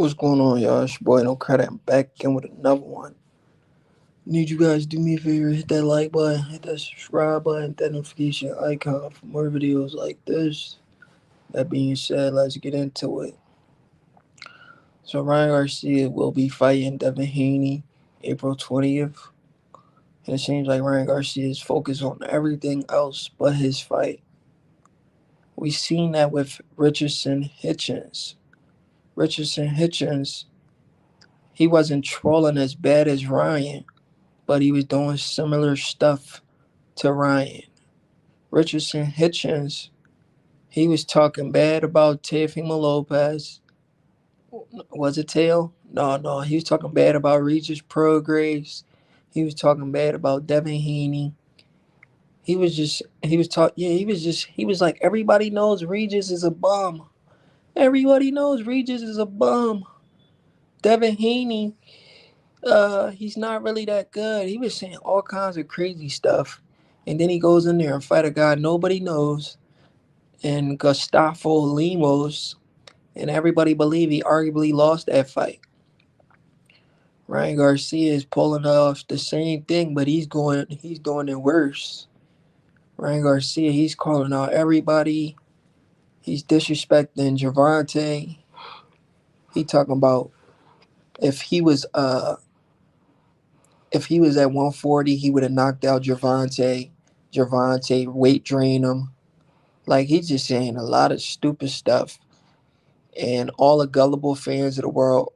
What's going on, y'all? It's your boy No Credit. I'm back again with another one. Need you guys to do me a favor, hit that like button, hit that subscribe button, hit that notification icon for more videos like this. That being said, let's get into it. So Ryan Garcia will be fighting Devin Haney April 20th. And it seems like Ryan Garcia is focused on everything else but his fight. We seen that with Richardson Hitchens. Richardson Hitchens, he wasn't trolling as bad as Ryan, but he was doing similar stuff to Ryan. Richardson Hitchens, he was talking bad about Teofimo Lopez. Was it Teo? No. He was talking bad about Regis Prograis. He was talking bad about Devin Haney. He was like, everybody knows Regis is a bum. Everybody knows Regis is a bum. Devin Haney, he's not really that good. He was saying all kinds of crazy stuff. And then he goes in there and fight a guy nobody knows, and Gustavo Limos, and everybody believe he arguably lost that fight. Ryan Garcia is pulling off the same thing, but he's doing it worse. Ryan Garcia, he's calling out everybody. He's disrespecting Gervonta. He talking about if he was at 140, he would have knocked out Gervonta. Gervonta weight drain him. Like, he's just saying a lot of stupid stuff. And all the gullible fans of the world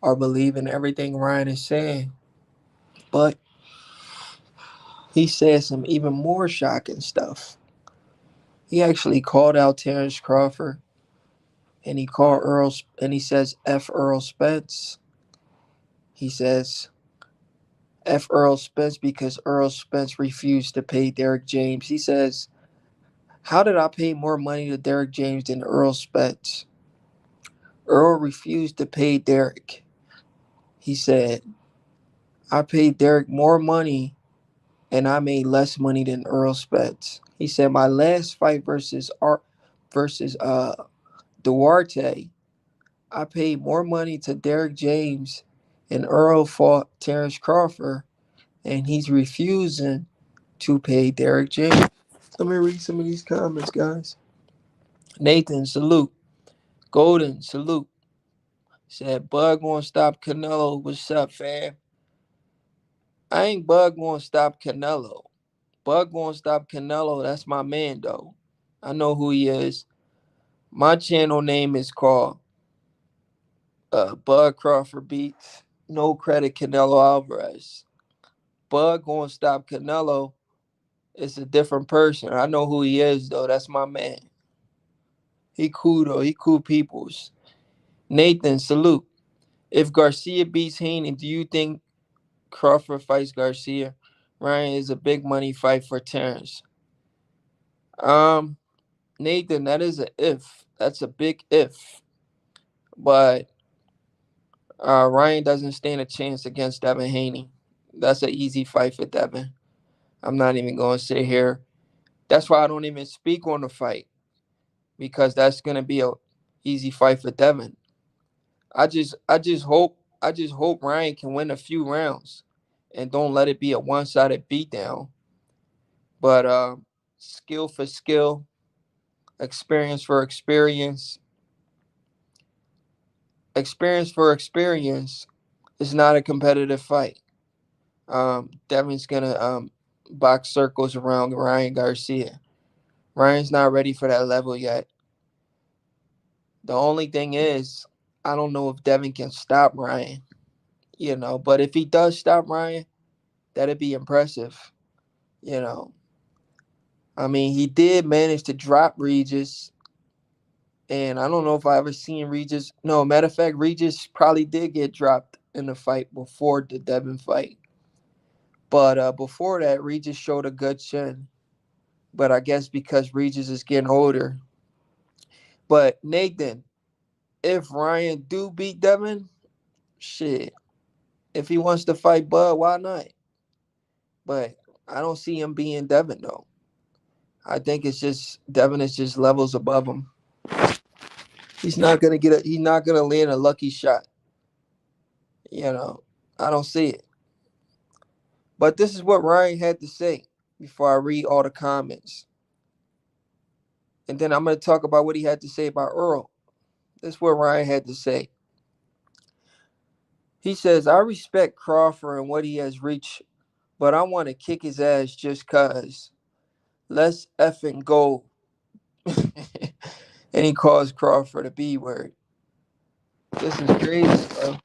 are believing everything Ryan is saying. But he said some even more shocking stuff. He actually called out Terence Crawford, and he called Errol, and he says F Errol Spence. He says F Errol Spence because Errol Spence refused to pay Derek James. He says, how did I pay more money to Derek James than Errol Spence? Errol refused to pay Derek. He said, I paid Derek more money and I made less money than Errol Spence. He said my last fight versus Duarte, I paid more money to Derek James, and Errol fought Terence Crawford, and he's refusing to pay Derek James. Let me read some of these comments, guys. Nathan, salute. Golden, salute. Said Bud gonna stop Canelo. What's up, fam? I ain't Bud gonna stop Canelo. Bud gonna stop Canelo. That's my man, though. I know who he is. My channel name is called Bud Crawford Beats. No credit Canelo Alvarez. Bud gonna stop Canelo. It's a different person. I know who he is, though. That's my man. He cool, though. He cool peoples. Nathan, salute. If Garcia beats Haney, do you think Crawford fights Garcia? Ryan is a big money fight for Terence. Um, Nathan, that is a if. That's a big if. But Ryan doesn't stand a chance against Devin Haney. That's an easy fight for Devin. I'm not even going to sit here. That's why I don't even speak on the fight, because that's going to be a easy fight for Devin. I just hope Ryan can win a few rounds and don't let it be a one-sided beatdown. But skill for skill, experience for experience, experience for experience is not a competitive fight. Devin's gonna box circles around Ryan Garcia. Ryan's not ready for that level yet. The only thing is, I don't know if Devin can stop Ryan. But if he does stop Ryan, that'd be impressive. You know, I mean, he did manage to drop Regis, and I don't know if I ever seen Regis. No, matter of fact, Regis probably did get dropped in the fight before the Devin fight. But before that, Regis showed a good chin. But I guess because Regis is getting older. But Nathan, if Ryan do beat Devin, shit. If he wants to fight Bud, why not? But I don't see him being Devin, though. I think it's just Devin is just levels above him. He's not gonna land a lucky shot. You know, I don't see it. But this is what Ryan had to say before I read all the comments. And then I'm gonna talk about what he had to say about Earl. This is what Ryan had to say. He says, I respect Crawford and what he has reached, but I want to kick his ass just cause. Let's effing go. And he calls Crawford a B word. This is crazy, bro.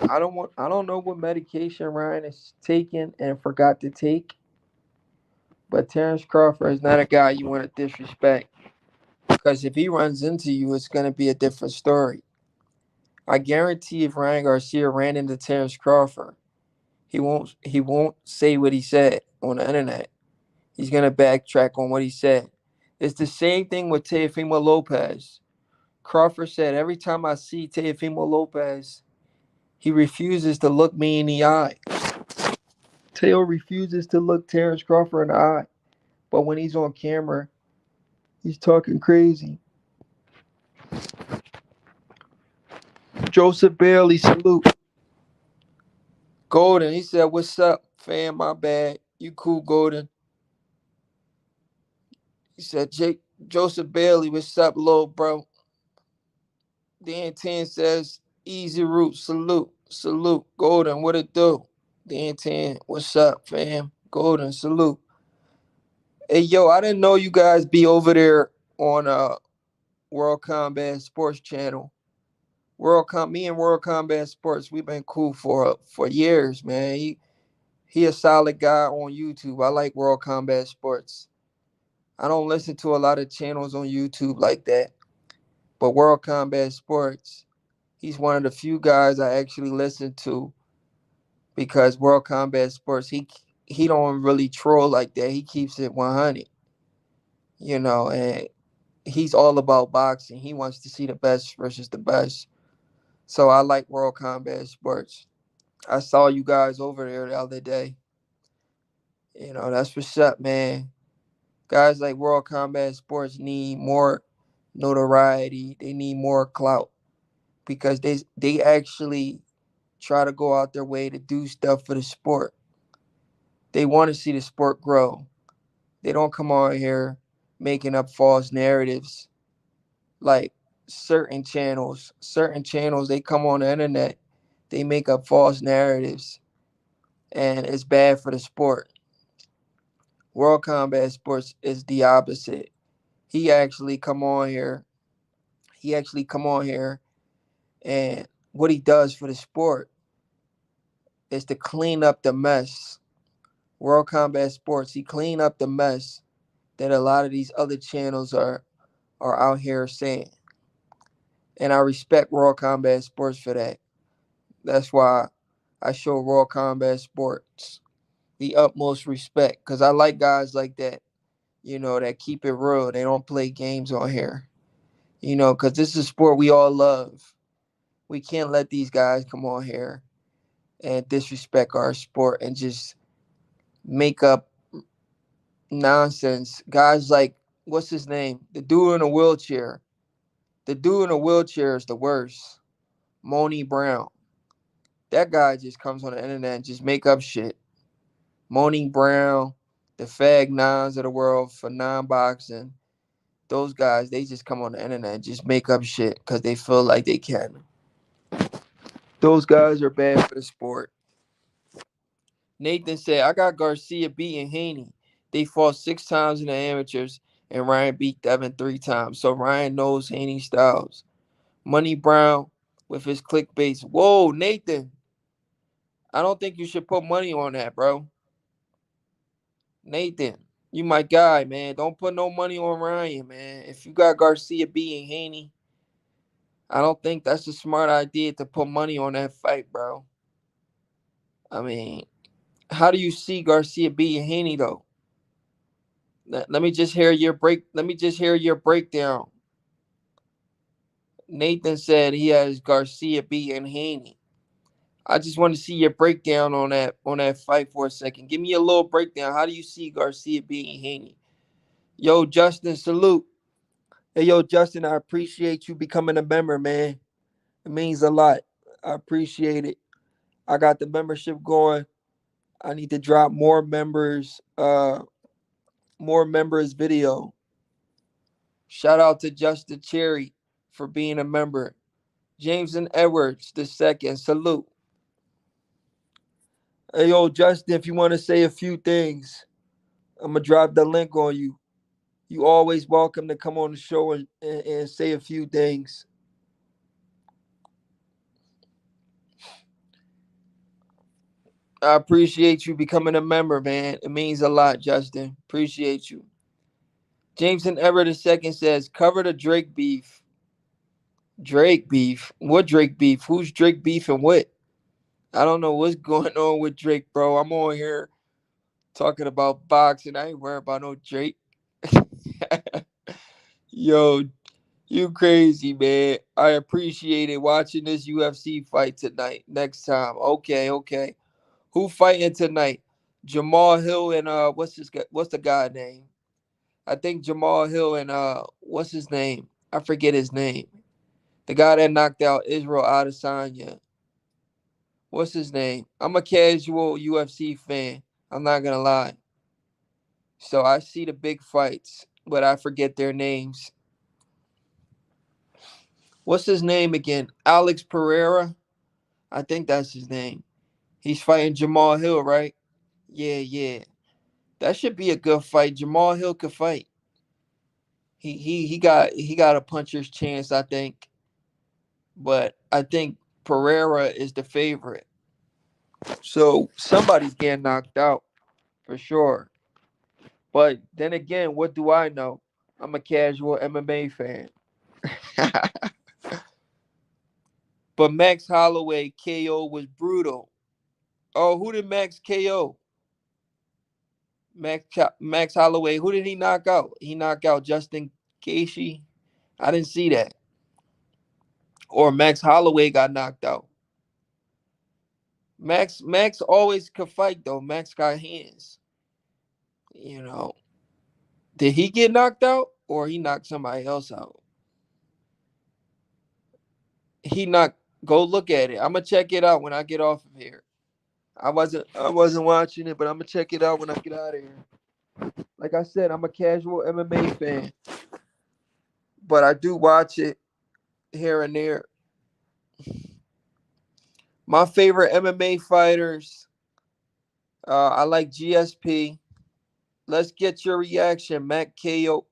I don't know what medication Ryan is taking and forgot to take, but Terence Crawford is not a guy you want to disrespect. Because if he runs into you, it's gonna be a different story. I guarantee if Ryan Garcia ran into Terence Crawford, he won't say what he said on the internet. He's gonna backtrack on what he said. It's the same thing with Teofimo Lopez. Crawford said, every time I see Teofimo Lopez, he refuses to look me in the eye. Teo refuses to look Terence Crawford in the eye. But when he's on camera, he's talking crazy. Joseph Bailey, salute. Golden, he said, what's up, fam? My bad. You cool, Golden. He said, Joseph Bailey, what's up, little bro? Dan 10 says, easy route, salute. Salute. Golden, what it do? Dan 10, what's up, fam? Golden, salute. Hey, yo, I didn't know you guys be over there on World Combat Sports Channel. Me and World Combat Sports, we've been cool for years, man. He a solid guy on YouTube. I like World Combat Sports. I don't listen to a lot of channels on YouTube like that. But World Combat Sports, he's one of the few guys I actually listen to because World Combat Sports, he don't really troll like that. He keeps it 100, and he's all about boxing. He wants to see the best versus the best. So I like World Combat Sports. I saw you guys over there the other day. That's what's up, man. Guys like World Combat Sports need more notoriety. They need more clout because they actually try to go out their way to do stuff for the sport. They want to see the sport grow. They don't come on here making up false narratives like certain channels they come on the internet, they make up false narratives and it's bad for the sport. World Combat Sports is the opposite. He actually come on here. He actually come on here and what he does for the sport is to clean up the mess. World Combat Sports, he clean up the mess that a lot of these other channels are out here saying. And I respect World Combat Sports for that. That's why I show World Combat Sports the utmost respect because I like guys like that, that keep it real. They don't play games on here, because this is a sport we all love. We can't let these guys come on here and disrespect our sport and just make up nonsense. Guys like, what's his name? The dude in a wheelchair. The dude in a wheelchair is the worst. Moni Brown. That guy just comes on the internet and just make up shit. Moni Brown, the Fag Nines of the world for non-boxing. Those guys, they just come on the internet and just make up shit because they feel like they can. Those guys are bad for the sport. Nathan said, I got Garcia beating Haney. They fought 6 times in the amateurs, and Ryan beat Devin 3 times. So Ryan knows Haney styles. Money Brown with his clickbaits. Whoa, Nathan. I don't think you should put money on that, bro. Nathan, you my guy, man. Don't put no money on Ryan, man. If you got Garcia beating Haney, I don't think that's a smart idea to put money on that fight, bro. I mean, how do you see Garcia beating Haney though? Let me just hear your break. Let me just hear your breakdown. Nathan said he has Garcia beating Haney. I just want to see your breakdown on that fight for a second. Give me a little breakdown. How do you see Garcia beating Haney? Yo, Justin, salute. Hey, yo, Justin, I appreciate you becoming a member, man. It means a lot. I appreciate it. I got the membership going. I need to drop more members video. Shout out to Justin Cherry for being a member. James and Edwards the second. Salute. Hey, yo, Justin, if you want to say a few things, I'm gonna drop the link on you. You always welcome to come on the show and say a few things. I appreciate you becoming a member, man. It means a lot, Justin. Appreciate you. James and Everett II says, cover the Drake beef. Drake beef? What Drake beef? Who's Drake beef and what? I don't know what's going on with Drake, bro. I'm on here talking about boxing. I ain't worried about no Drake. Yo, you crazy, man. I appreciate it watching this UFC fight tonight. Next time. Okay, okay. Who fighting tonight? Jamal Hill and what's the guy name? I think Jamal Hill and what's his name? I forget his name. The guy that knocked out Israel Adesanya. What's his name? I'm a casual UFC fan. I'm not gonna lie. So I see the big fights, but I forget their names. What's his name again? Alex Pereira? I think that's his name. He's fighting Jamal Hill, right? Yeah, yeah. That should be a good fight. Jamal Hill could fight. He got a puncher's chance, I think. But I think Pereira is the favorite. So somebody's getting knocked out for sure. But then again, what do I know? I'm a casual MMA fan. But Max Holloway KO was brutal. Oh, who did Max KO? Max Holloway. Who did he knock out? He knocked out Justin Gaethje. I didn't see that. Or Max Holloway got knocked out. Max always could fight though. Max got hands. You know. Did he get knocked out or he knocked somebody else out? He knocked. Go look at it. I'm gonna check it out when I get off of here. I wasn't watching it, but I'm gonna check it out when I get out of here. Like I said, I'm a casual MMA fan, but I do watch it here and there. My favorite MMA fighters, I like GSP. Let's get your reaction. Max KO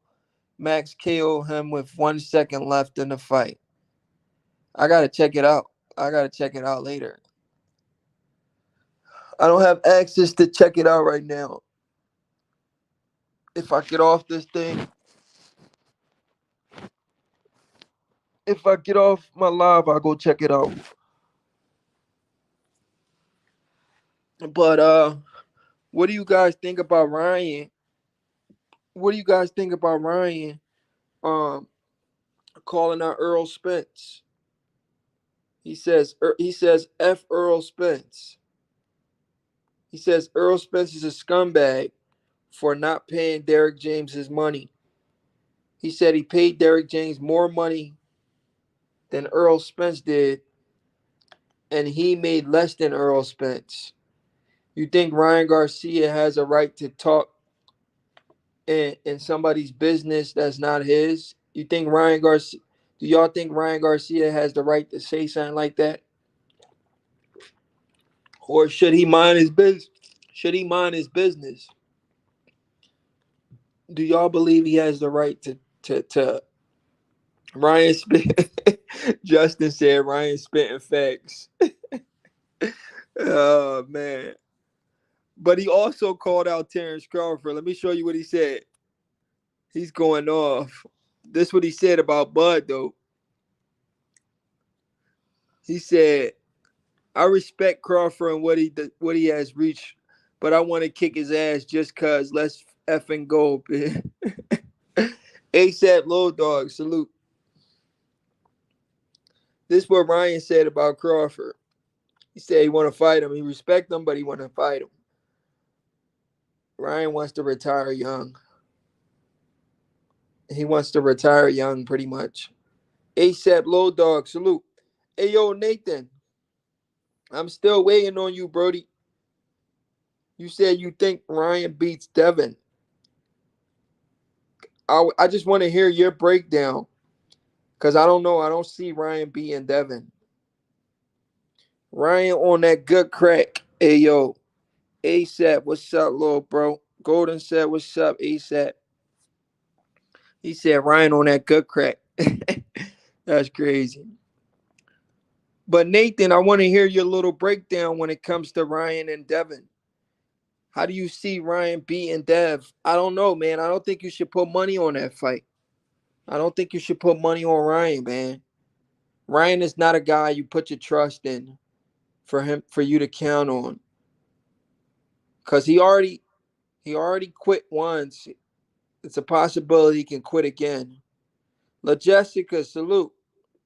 him with 1 second left in the fight. I gotta check it out. I gotta check it out later. I don't have access to check it out right now. If I get off this thing, if I get off my live, I'll go check it out. But what do you guys think about Ryan? What do you guys think about Ryan um calling out Earl Spence? He says F Earl Spence. He says Earl Spence is a scumbag for not paying Derek James his money. He said he paid Derek James more money than Earl Spence did, and he made less than Earl Spence. You think Ryan Garcia has a right to talk in somebody's business that's not his? You think Ryan Garcia? Do y'all think Ryan Garcia has the right to say something like that, or should he mind his business? Should he mind his business? Do y'all believe he has the right to Ryan spit? Justin said Ryan spitting facts. Oh man. But he also called out Terence Crawford. Let me show you what he said. He's going off. This is what he said about Bud though. He said, "I respect Crawford and what he has reached, but I want to kick his ass just cause. Let's effing go, man." ASAP Low Dog, salute. This is what Ryan said about Crawford. He said he want to fight him. He respect him, but he want to fight him. Ryan wants to retire young. He wants to retire young, pretty much. ASAP Low Dog, salute. Hey, yo, Nathan, I'm still waiting on you, Brody. You said you think Ryan beats Devin. I just want to hear your breakdown because I don't know. I don't see Ryan beating Devin. Ryan on that good crack. Hey, yo, ASAP, what's up, little bro? Golden said, what's up, ASAP? He said Ryan on that good crack. That's crazy. But Nathan, I want to hear your little breakdown when it comes to Ryan and Devin. How do you see Ryan beating Dev? I don't know, man. I don't think you should put money on that fight. I don't think you should put money on Ryan, man. Ryan is not a guy you put your trust in for you to count on. Cause he already quit once. It's a possibility he can quit again. La Jessica, salute.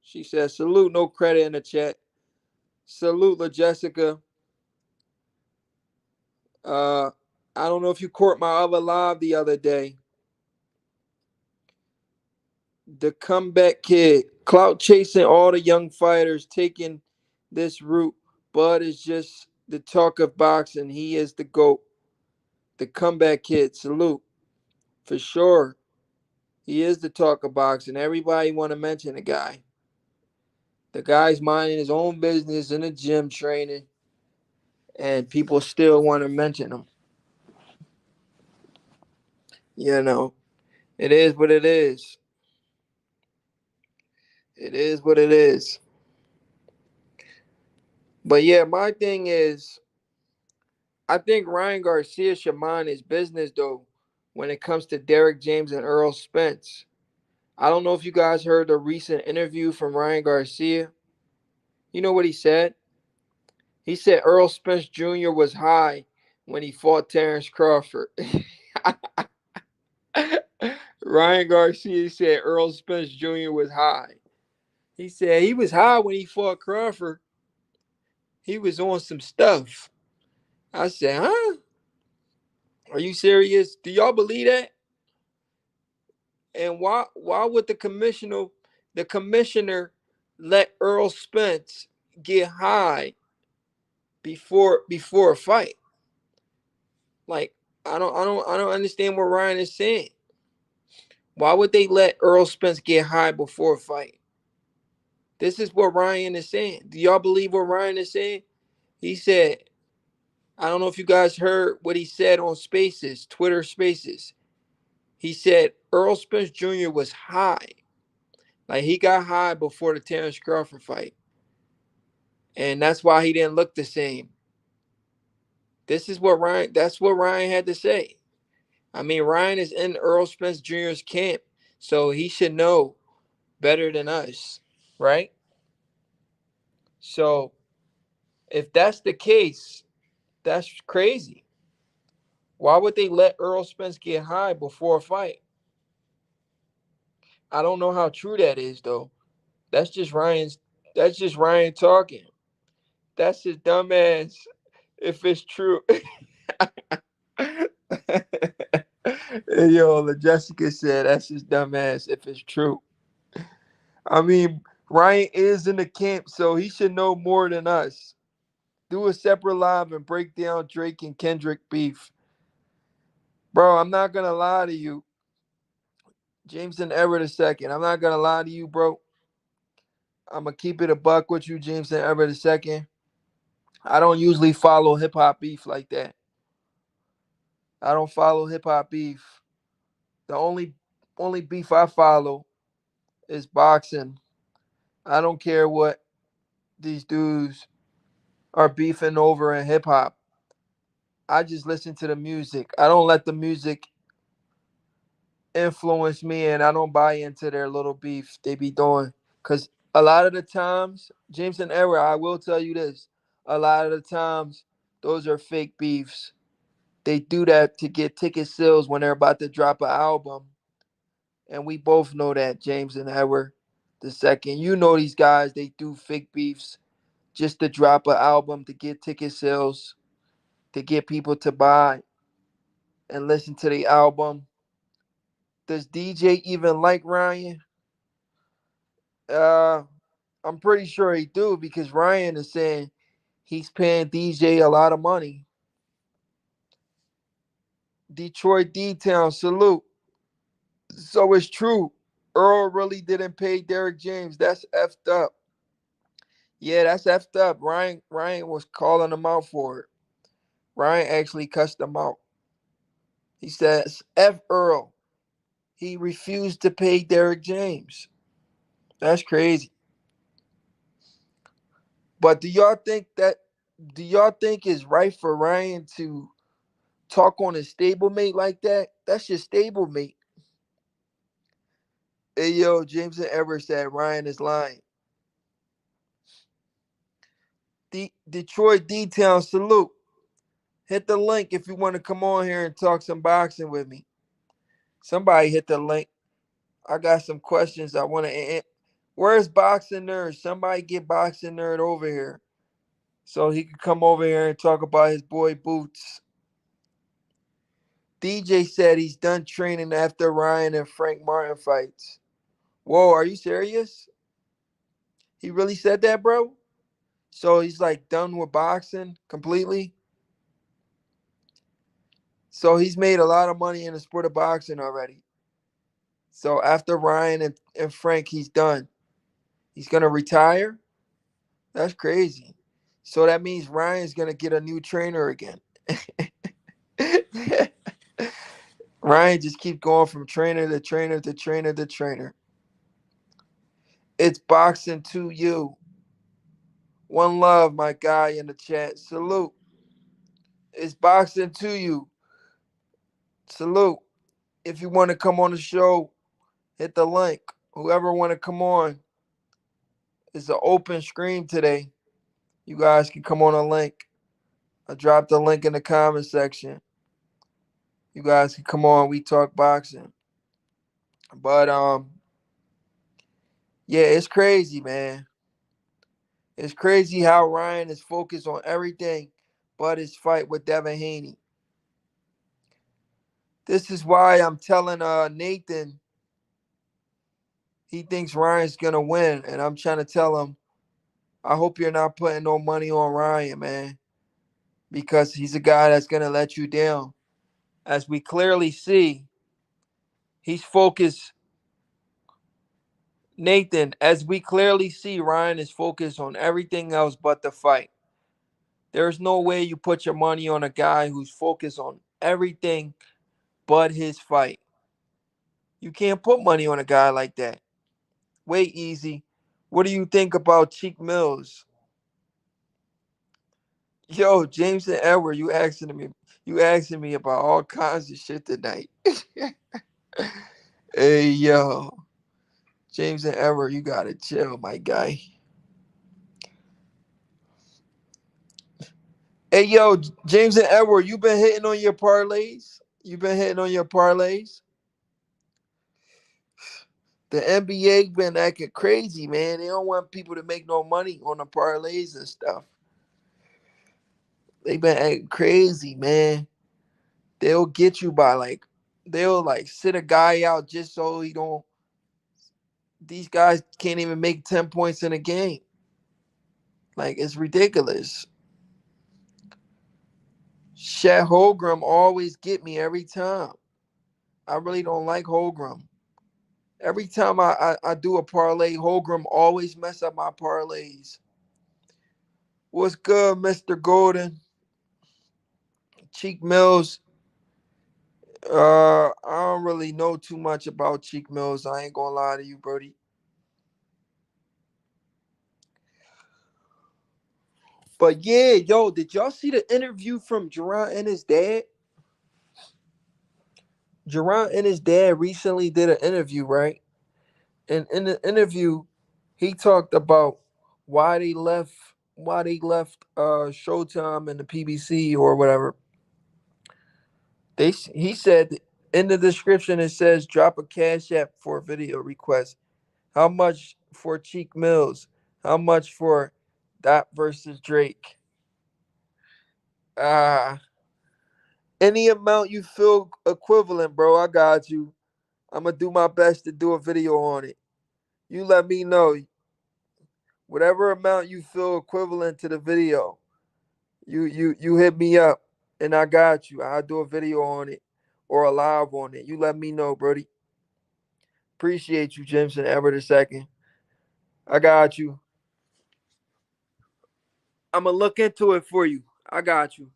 She says salute, no credit in the chat. Salute, La Jessica. Uh, I don't know if you caught my other live the other day. The comeback kid, clout chasing all the young fighters, taking this route. Bud is just the talk of boxing. He is the GOAT. The comeback kid, salute. For sure. He is the talk of boxing. Everybody want to mention the guy. The guy's minding his own business in the gym training, and people still want to mention him. You know, it is what it is. It is what it is. But yeah, my thing is, I think Ryan Garcia should mind his business though when it comes to Derek James and Errol Spence. I don't know if you guys heard the recent interview from Ryan Garcia. You know what he said? He said Errol Spence Jr. was high when he fought Terence Crawford. Ryan Garcia said Errol Spence Jr. was high. He said he was high when he fought Crawford. He was on some stuff. I said, huh? Are you serious? Do y'all believe that? And why would the commissioner let Errol Spence get high before a fight? Like I don't understand what Ryan is saying. Why would they let Errol Spence get high before a fight? This is what Ryan is saying. Do y'all believe what Ryan is saying? He said, I don't know if you guys heard what he said on Spaces, Twitter Spaces. He said Errol Spence Jr. was high. Like he got high before the Terence Crawford fight. And that's why he didn't look the same. That's what Ryan had to say. I mean, Ryan is in Errol Spence Jr.'s camp, so he should know better than us, right? So if that's the case, that's crazy. Why would they let Errol Spence get high before a fight? I don't know how true that is though. That's just Ryan's that's just Ryan talking. That's his dumb ass if it's true. Yo, Jessica said that's his dumb ass if it's true. I mean, Ryan is in the camp, so he should know more than us. Do a separate live and break down Drake and Kendrick beef. Bro, I'm not gonna lie to you. Jameson Everett a second. I'm not gonna lie to you, bro. I'm gonna keep it a buck with you, Jameson Everett a second. I don't usually follow hip hop beef like that. I don't follow hip hop beef. The only beef I follow is boxing. I don't care what these dudes are beefing over in hip hop. I just listen to the music. I don't let the music influence me, and I don't buy into their little beef they be doing. Cause a lot of the times, James and Errol, I will tell you this: a lot of the times, those are fake beefs. They do that to get ticket sales when they're about to drop an album, and we both know that James and Errol. The second, you know these guys, they do fake beefs just to drop an album to get ticket sales, to get people to buy and listen to the album. Does DJ even like Ryan? Uh, I'm pretty sure he do because Ryan is saying he's paying DJ a lot of money. Detroit D-Town, salute. So it's true. Earl really didn't pay Derek James. That's effed up. Yeah, that's effed up. Ryan was calling him out for it. Ryan actually cussed him out. He says, F Earl. He refused to pay Derek James. That's crazy. But do y'all think it's right for Ryan to talk on his stablemate like that? That's your stablemate. Hey yo, James and Everett said Ryan is lying. Detroit D-Town, salute. Hit the link if you want to come on here and talk some boxing with me. Somebody hit the link. I got some questions I want to. Where's Boxing Nerd? Somebody get Boxing Nerd over here so he could come over here and talk about his boy Boots. DJ said he's done training after Ryan and Frank Martin fights. Whoa, are you serious? He really said that, bro? So he's like done with boxing completely? So he's made a lot of money in the sport of boxing already. So after Ryan and Frank, he's done. He's gonna retire? That's crazy. So that means Ryan's gonna get a new trainer again. Ryan just keep going from trainer to trainer to trainer to trainer. It's boxing to you. One love, my guy in the chat. Salute. It's boxing to you. Salute. If you want to come on the show, hit the link. Whoever want to come on, it's an open screen today. You guys can come on a link. I dropped the link in the comment section. You guys can come on. We talk boxing. But yeah, it's crazy, man. It's crazy how Ryan is focused on everything but his fight with Devin Haney. This is why I'm telling Nathan he thinks Ryan's gonna win, and I'm trying to tell him, I hope you're not putting no money on Ryan, man, because he's a guy that's gonna let you down. As we clearly see, he's focused. Nathan, as we clearly see, Ryan is focused on everything else but the fight. There's no way you put your money on a guy who's focused on everything but his fight. You can't put money on a guy like that. Way easy. What do you think about Cheek Mills? Yo, James and Edward, you asking me about all kinds of shit tonight. Hey yo, James and Edward, you gotta chill, my guy. Hey yo, James and Edward, you been hitting on your parlays? You been hitting on your parlays? The NBA been acting crazy, man. They don't want people to make no money on the parlays and stuff. They been acting crazy, man. They'll get you by they'll like sit a guy out just so he don't. These guys can't even make 10 points in a game. Like it's ridiculous. Shat Holgram always get me every time. I really don't like Holgram. Every time I do a parlay, Holgram always mess up my parlays. What's good, Mr. Golden? Cheek Mills. I don't really know too much about Cheek Mills. I ain't gonna lie to you, Brody. But yeah, yo, did y'all see the interview from Jerron and his dad? Jerron and his dad recently did an interview, right? And in the interview, he talked about why they left Showtime and the PBC or whatever. He said in the description it says drop a cash app for a video request. How much for Cheek Mills? How much for Dot versus Drake? Ah, any amount you feel equivalent, bro. I got you. I'm gonna do my best to do a video on it. You let me know whatever amount you feel equivalent to the video. You hit me up and I got you. I'll do a video on it or a live on it. You let me know, Brody. Appreciate you, Jameson Ever the second. I got you. I'm gonna look into it for you. I got you.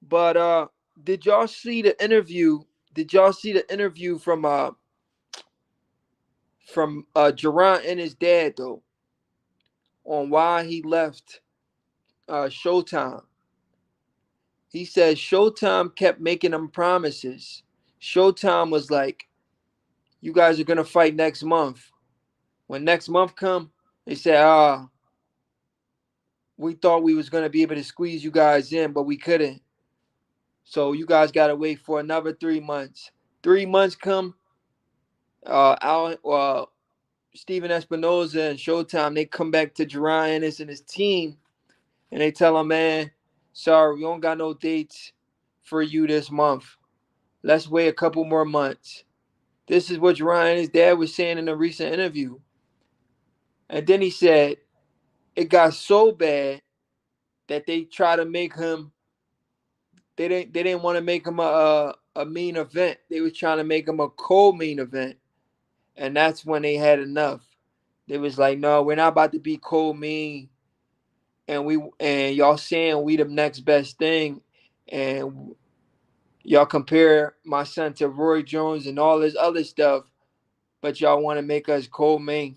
But did y'all see the interview? Did y'all see the interview from Jerron and his dad though on why he left Showtime? He said Showtime kept making him promises. Showtime was like, "You guys are gonna fight next month." When next month come, they said, we thought we was gonna be able to squeeze you guys in, but we couldn't. So you guys gotta wait for another 3 months. 3 months come, Steven Espinoza and Showtime, they come back to Jerron Ennis and his team, and they tell him, man, sorry, we don't got no dates for you this month. Let's wait a couple more months. This is what Jerron and his dad was saying in a recent interview. And then he said it got so bad that they try to make him. They didn't want to make him a main event. They was trying to make him a co-main event, and that's when they had enough. They was like, no, we're not about to be co-main, and y'all saying we the next best thing, and y'all compare my son to Roy Jones and all this other stuff, but y'all want to make us co-main.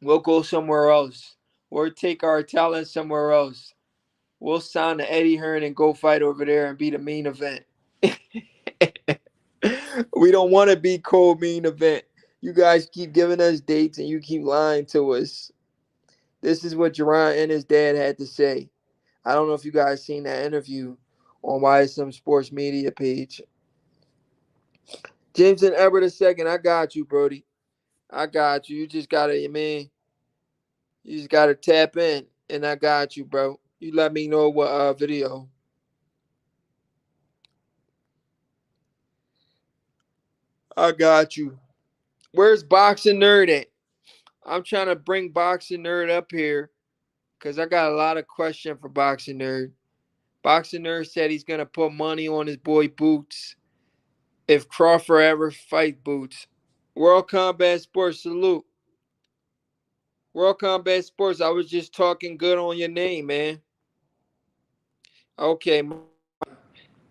We'll go somewhere else, or take our talent somewhere else. We'll sign to Eddie Hearn and go fight over there and be the main event. We don't want to be co-main event. You guys keep giving us dates and you keep lying to us. This is what Jerron and his dad had to say. I don't know if you guys seen that interview on YSM Sports Media page. Jameson Everett II, I got you, Brody. I got you. You just gotta, man. You just gotta tap in, and I got you, bro. You let me know what video. I got you. Where's Boxing Nerd at? I'm trying to bring Boxing Nerd up here because I got a lot of question for Boxing Nerd. Boxing Nerd said he's gonna put money on his boy Boots if Crawford ever fight Boots. World Combat Sports, salute. World Combat Sports, I was just talking good on your name, man. Okay,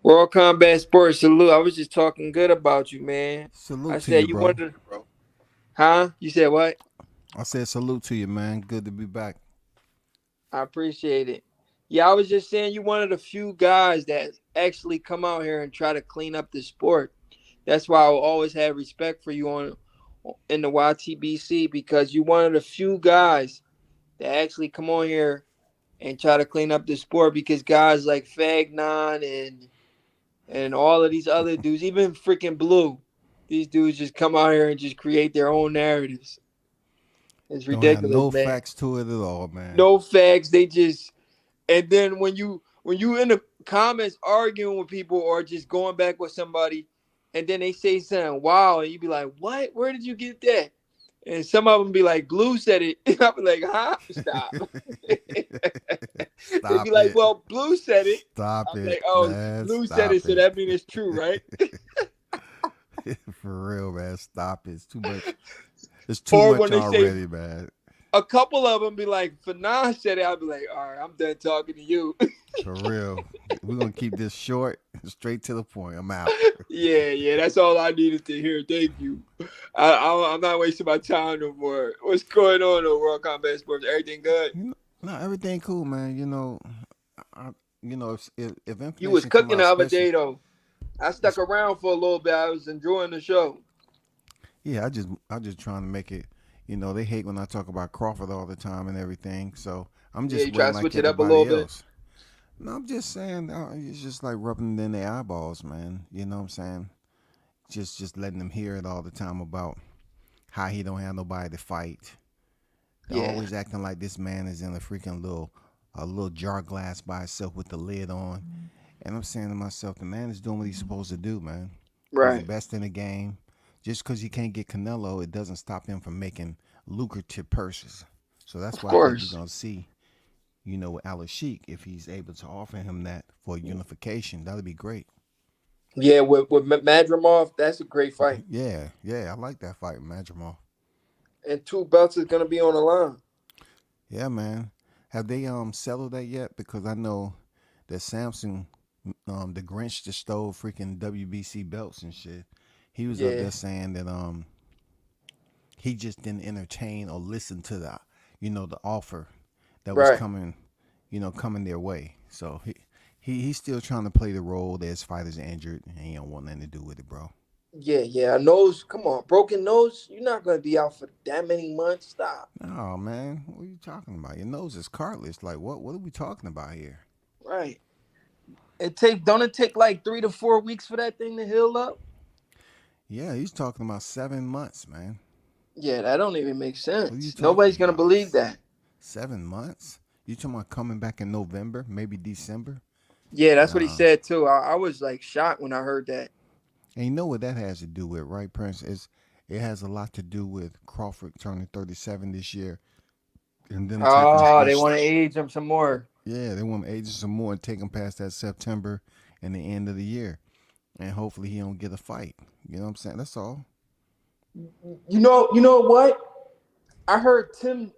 World Combat Sports, salute. I was just talking good about you, man. I Salute to said you, you bro. wanted to, huh? You said what? I said salute to you, man. Good to be back. I appreciate it. Yeah, I was just saying you one of the few guys that actually come out here and try to clean up the sport. That's why I will always have respect for you on in the YTBC because you one of the few guys that actually come on here and try to clean up the sport because guys like Fagnon and all of these other dudes, even freaking Blue, these dudes just come out here and just create their own narratives. It's Don't have ridiculous, no man. facts to it at all, man. No facts. They just and then when you in the comments arguing with people or just going back with somebody, and then they say something wow, and you be like, "What? Where did you get that?" And some of them be like, "Blue said it." And I be like, "Huh? Stop." They be Stop like, it. "Well, Blue said it." Stop I'm it, like, "Oh, man. Blue said Stop it, so it. that means it's true, right?" For real, man. Stop it. It's too much. It's too Or much when they say already, man. a couple of them be like, "Fanon said it," I'll be like, "All right, I'm done talking to you." For real. We're gonna keep this short, straight to the point. I'm out. Yeah, yeah, that's all I needed to hear. Thank you. I'm not wasting my time no more. What's going on in World Combat Sports? Everything good? No, everything cool, man. I, if You was information come cooking out, the other especially, day though. I stuck around for a little bit. I was enjoying the show. yeah, I just trying to make it. They hate when I talk about Crawford all the time and everything. So I'm Yeah, just you try waiting to like switch it up a little everybody bit. else. No, I'm just saying it's just like rubbing it in their eyeballs, man. You know what I'm saying? Just letting them hear it all the time about how he don't have nobody to fight. They're Yeah, always acting like this man is in a little jar glass by itself with the lid on. And I'm saying to myself, the man is doing what he's supposed to do, man. He's the Right. best in the game. Just because he can't get Canelo, it doesn't stop him from making lucrative purses. So that's Of why I think we're course. gonna see, with Alex Sheik, if he's able to offer him that for unification, that'd be great. Yeah, with Madrimov, that's a great fight. Yeah, yeah, I like that fight, man, Jamal. And two belts is gonna be on the line. Yeah, man. Have they settled that yet? Because I know that Samson, the Grinch just stole freaking WBC belts and shit. He was up Yeah. there saying that he just didn't entertain or listen to the offer that was Right. coming, coming their way. So he's still trying to play the role that his fighter's injured and he don't want nothing to do with it, bro. Yeah, yeah. A nose. Come on, broken nose. You're not gonna be out for that many months. Stop. Oh man, what are you talking about? Your nose is cartilage. Like what are we talking about here? Right. Don't it take like 3 to 4 weeks for that thing to heal up? Yeah, he's talking about 7 months, man. Yeah, that don't even make What are you sense. talking Nobody's gonna about? believe that. 7 months? You talking about coming back in November, maybe December? Yeah, that's what he Nah. said too. I was like shocked when I heard that. And you know what that has to do with, right, Prince? It has a lot to do with Crawford turning 37 this year and them taking Oh, they this. want to age him some more. Yeah, they want to age some more and take him past that September and the end of the year. And hopefully he don't get a fight. You know what I'm saying? That's all. You know what? I heard Tim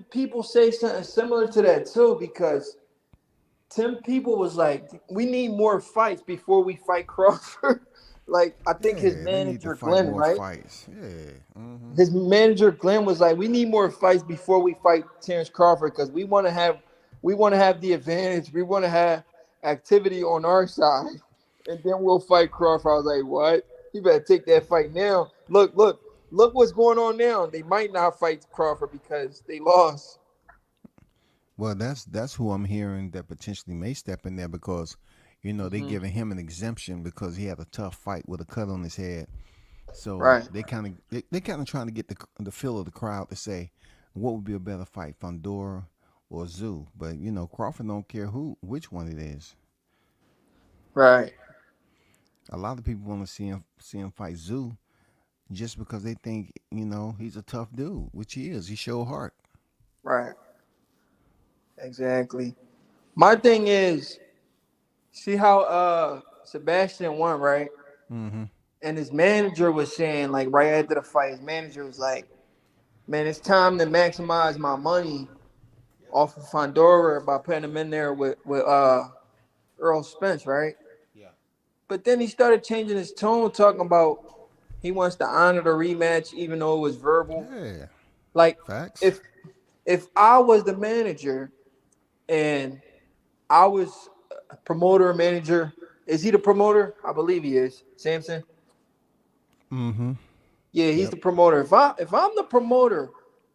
people say something similar to that too because Tim People was like, we need more fights before we fight Crawford. Like, I think his Yeah, they need to manager fight Glenn, more right? fights. Yeah. His manager Glenn was like, we need more fights before we fight Terence Crawford because we want to have the advantage. We want to have activity on our side, and then we'll fight Crawford. I was like, what? You better take that fight now. Look what's going on now. They might not fight Crawford because they lost. Well, that's who I'm hearing that potentially may step in there because, they Hmm. giving him an exemption because he had a tough fight with a cut on his head. So Right, they kind of trying to get the feel of the crowd to say, what would be a better fight, Fundora or Zoo? But Crawford don't care which one it is. right, A lot of people want to see him fight Zoo just because they think he's a tough dude, which he is. He showed heart. right. Exactly. My thing is, see how Sebastian won, right? Mm-hmm. And his manager was saying, like right after the fight, his manager was like, man, it's time to maximize my money off of Fondora by putting him in there with Earl Spence, right? Yeah. But then he started changing his tone, talking about he wants to honor the rematch, even though it was verbal. Yeah. Like Facts. if if I was the manager and I was a promoter or manager, is he the promoter? I believe he is. Samson. Mm-hmm. Yeah, he's Yep. the promoter. If I'm the promoter,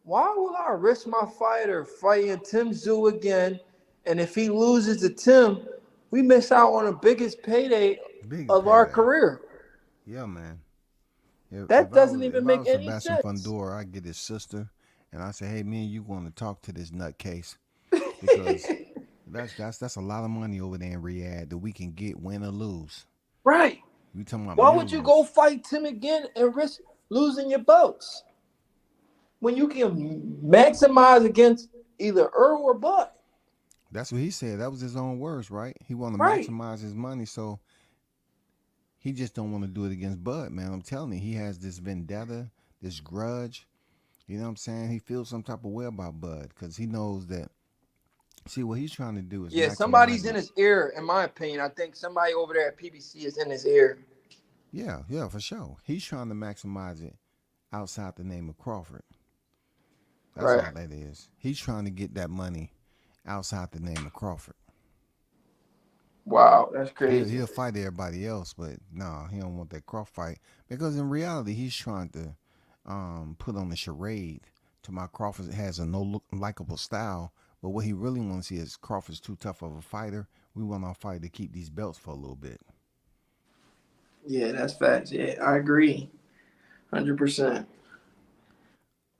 why will I risk my fighter fighting Tim Tszyu again? And if he loses to Tim, we miss out on the biggest payday Biggest of our payday. career. Yeah, man. If, That if I doesn't was even if I make was any Sebastian sense. Fundora, I'd get his sister, and I say, hey, me and you want to talk to this nutcase because that's a lot of money over there in Riyadh that we can get win or lose. Right. We talking about Why would you go millions. fight Tim again and risk losing your belts when you can maximize against either Earl or Bud? That's what he said. That was his own words, right? He want to Right. maximize his money, so he just don't want to do it against Bud, man. I'm telling you, he has this vendetta, this grudge. You know what I'm saying? He feels some type of way about Bud because he knows that. See, what he's trying to do is Yeah, maximize somebody's in it. his ear, in my opinion. I think somebody over there at PBC is in his ear. Yeah, yeah, for sure. He's trying to maximize it outside the name of Crawford. That's Right. all that is. He's trying to get that money outside the name of Crawford. Wow, that's He'll crazy. he'll fight everybody else, but no, he don't want that Crawford fight because in reality he's trying to put on a charade to my Crawford has a no look likable style, but what he really wants to see is Crawford's too tough of a fighter. We want our fight to keep these belts for a little bit. Yeah, that's facts. Yeah, I agree. 100%.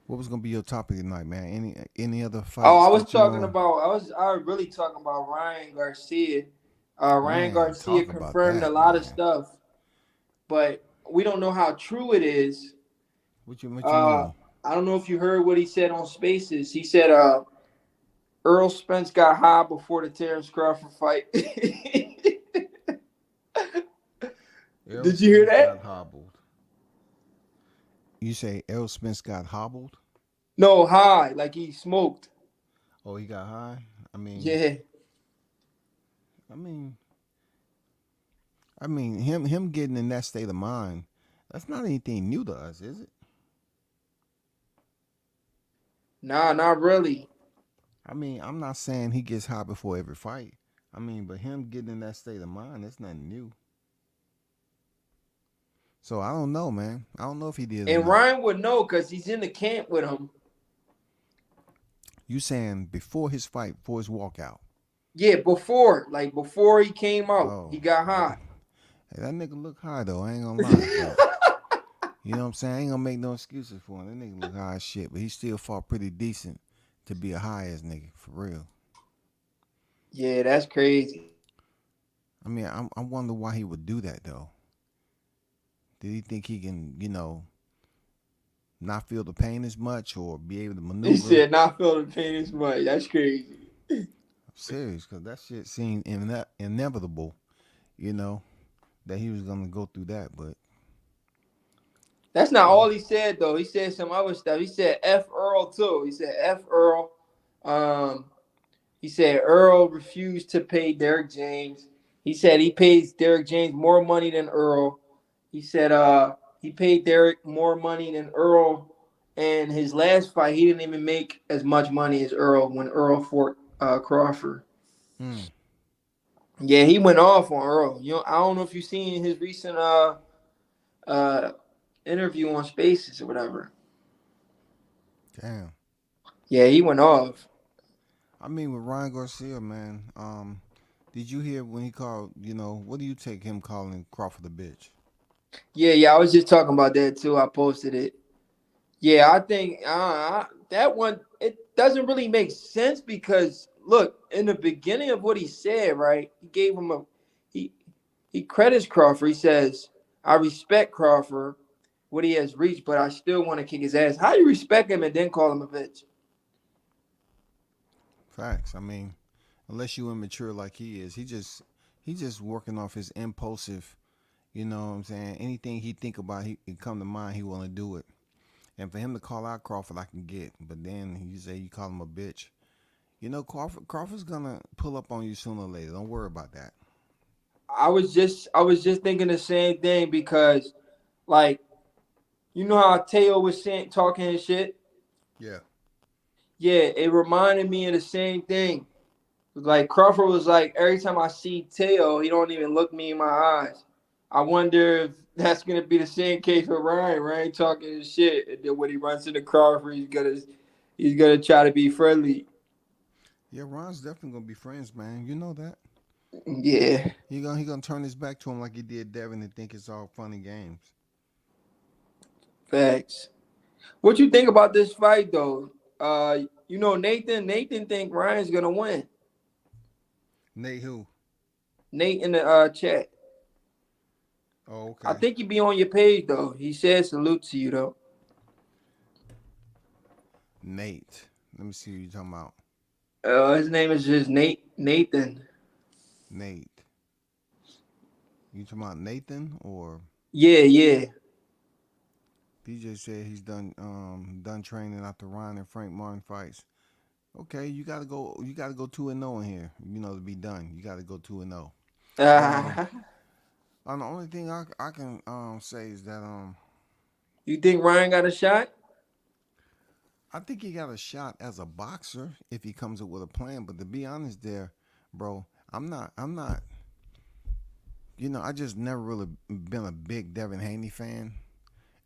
What was gonna be your topic tonight, man? Any other Oh, I fights was that you talking about I was really talking about Ryan Garcia. Ryan man Garcia talk about confirmed a that, lot of man? stuff. but we don't know how true it is. What you Uh, mean? I don't know if you heard what he said on Spaces. He said Errol Spence got high before the Terence Crawford fight. Errol Did you hear Spence got that? hobbled. You say Errol Spence got hobbled? No, high, like he smoked. Oh, he got high. I mean, Yeah. I mean, him getting in that state of mind. That's not anything new to us, is it? Nah, not really. I mean, I'm not saying he gets high before every fight. I mean, but him getting in that state of mind, that's nothing new. So I don't know, man. I don't know if he did or And not. Ryan would know because he's in the camp with him. You saying before his fight, before his walkout? Yeah, before he came out, Oh, he got hey, high. that nigga look high though. I ain't gonna lie, but you know what I'm saying. I ain't gonna make no excuses for him. That nigga look high as shit, but he still fought pretty decent to be a high ass nigga for real. Yeah, that's crazy. I mean, I wonder why he would do that though. Did he think he can, not feel the pain as much or be able to He maneuver? said not feeling pain as much. That's crazy. I'm serious, cause that shit seemed inevitable. You know that he was gonna go through that, but That's not you know, all he said though. He said some other stuff. He said F Earl too. He said F Earl. Um, he said Earl refused to pay Derek James. He said he pays Derek James more money than Earl. He said he paid Derek more money than Earl. And his last fight, he didn't even make as much money as Earl when Earl fought Crawford. mm, Yeah, he went off on Earl. I don't know if you seen his recent uh interview on Spaces or whatever. damn. Yeah, he went off. I mean, with Ryan Garcia, man. Did you hear when he called? What do you take him calling Crawford a bitch? Yeah, I was just talking about that too. I posted it. Yeah, I think that one it doesn't really make sense because look, in the beginning of what he said, right? He gave him a he he credits Crawford. He says, "I respect Crawford, what he has reached, but I still want to kick his ass." How you respect him and then call him a bitch? Facts. I mean, unless you immature like he is, he just working off his impulsive. You know what I'm saying? Anything he think about, he it come to mind, he want to do it. And for him to call out Crawford, I can get. But then you say you call him a bitch. Crawford's gonna pull up on you sooner or later. Don't worry about that. I was just thinking the same thing because like you know how Teo was saying talking his shit. Yeah. Yeah, it reminded me of the same thing. Like Crawford was like, every time I see Teo, he don't even look me in my eyes. I wonder if that's gonna be the same case with Ryan. Ryan talking his shit, and then when he runs into Crawford, he's gonna try to be friendly. Yeah, Ron's definitely gonna be friends, man. You know that. Yeah, He gonna turn his back to him like he did Devin and think it's all fun and games. facts. What you think about this fight though? Nathan. Nathan think Ryan's gonna win. Nate who? Nate in the chat. Oh, I okay. think he be on your page though. He said salute to you though. Nate. Let me see what you talking about. His name is just Nathan. Nate. You talking about Nathan or Yeah, yeah. DJ said he's done training after Ryan and Frank Martin fights. Okay, you gotta go 2-0 in here, to be done. You gotta go 2-0. But the only thing I can say is that You think Ryan got a shot? I think he got a shot as a boxer if he comes up with a plan. But to be honest, there, bro, I'm not. I just never really been a big Devin Haney fan,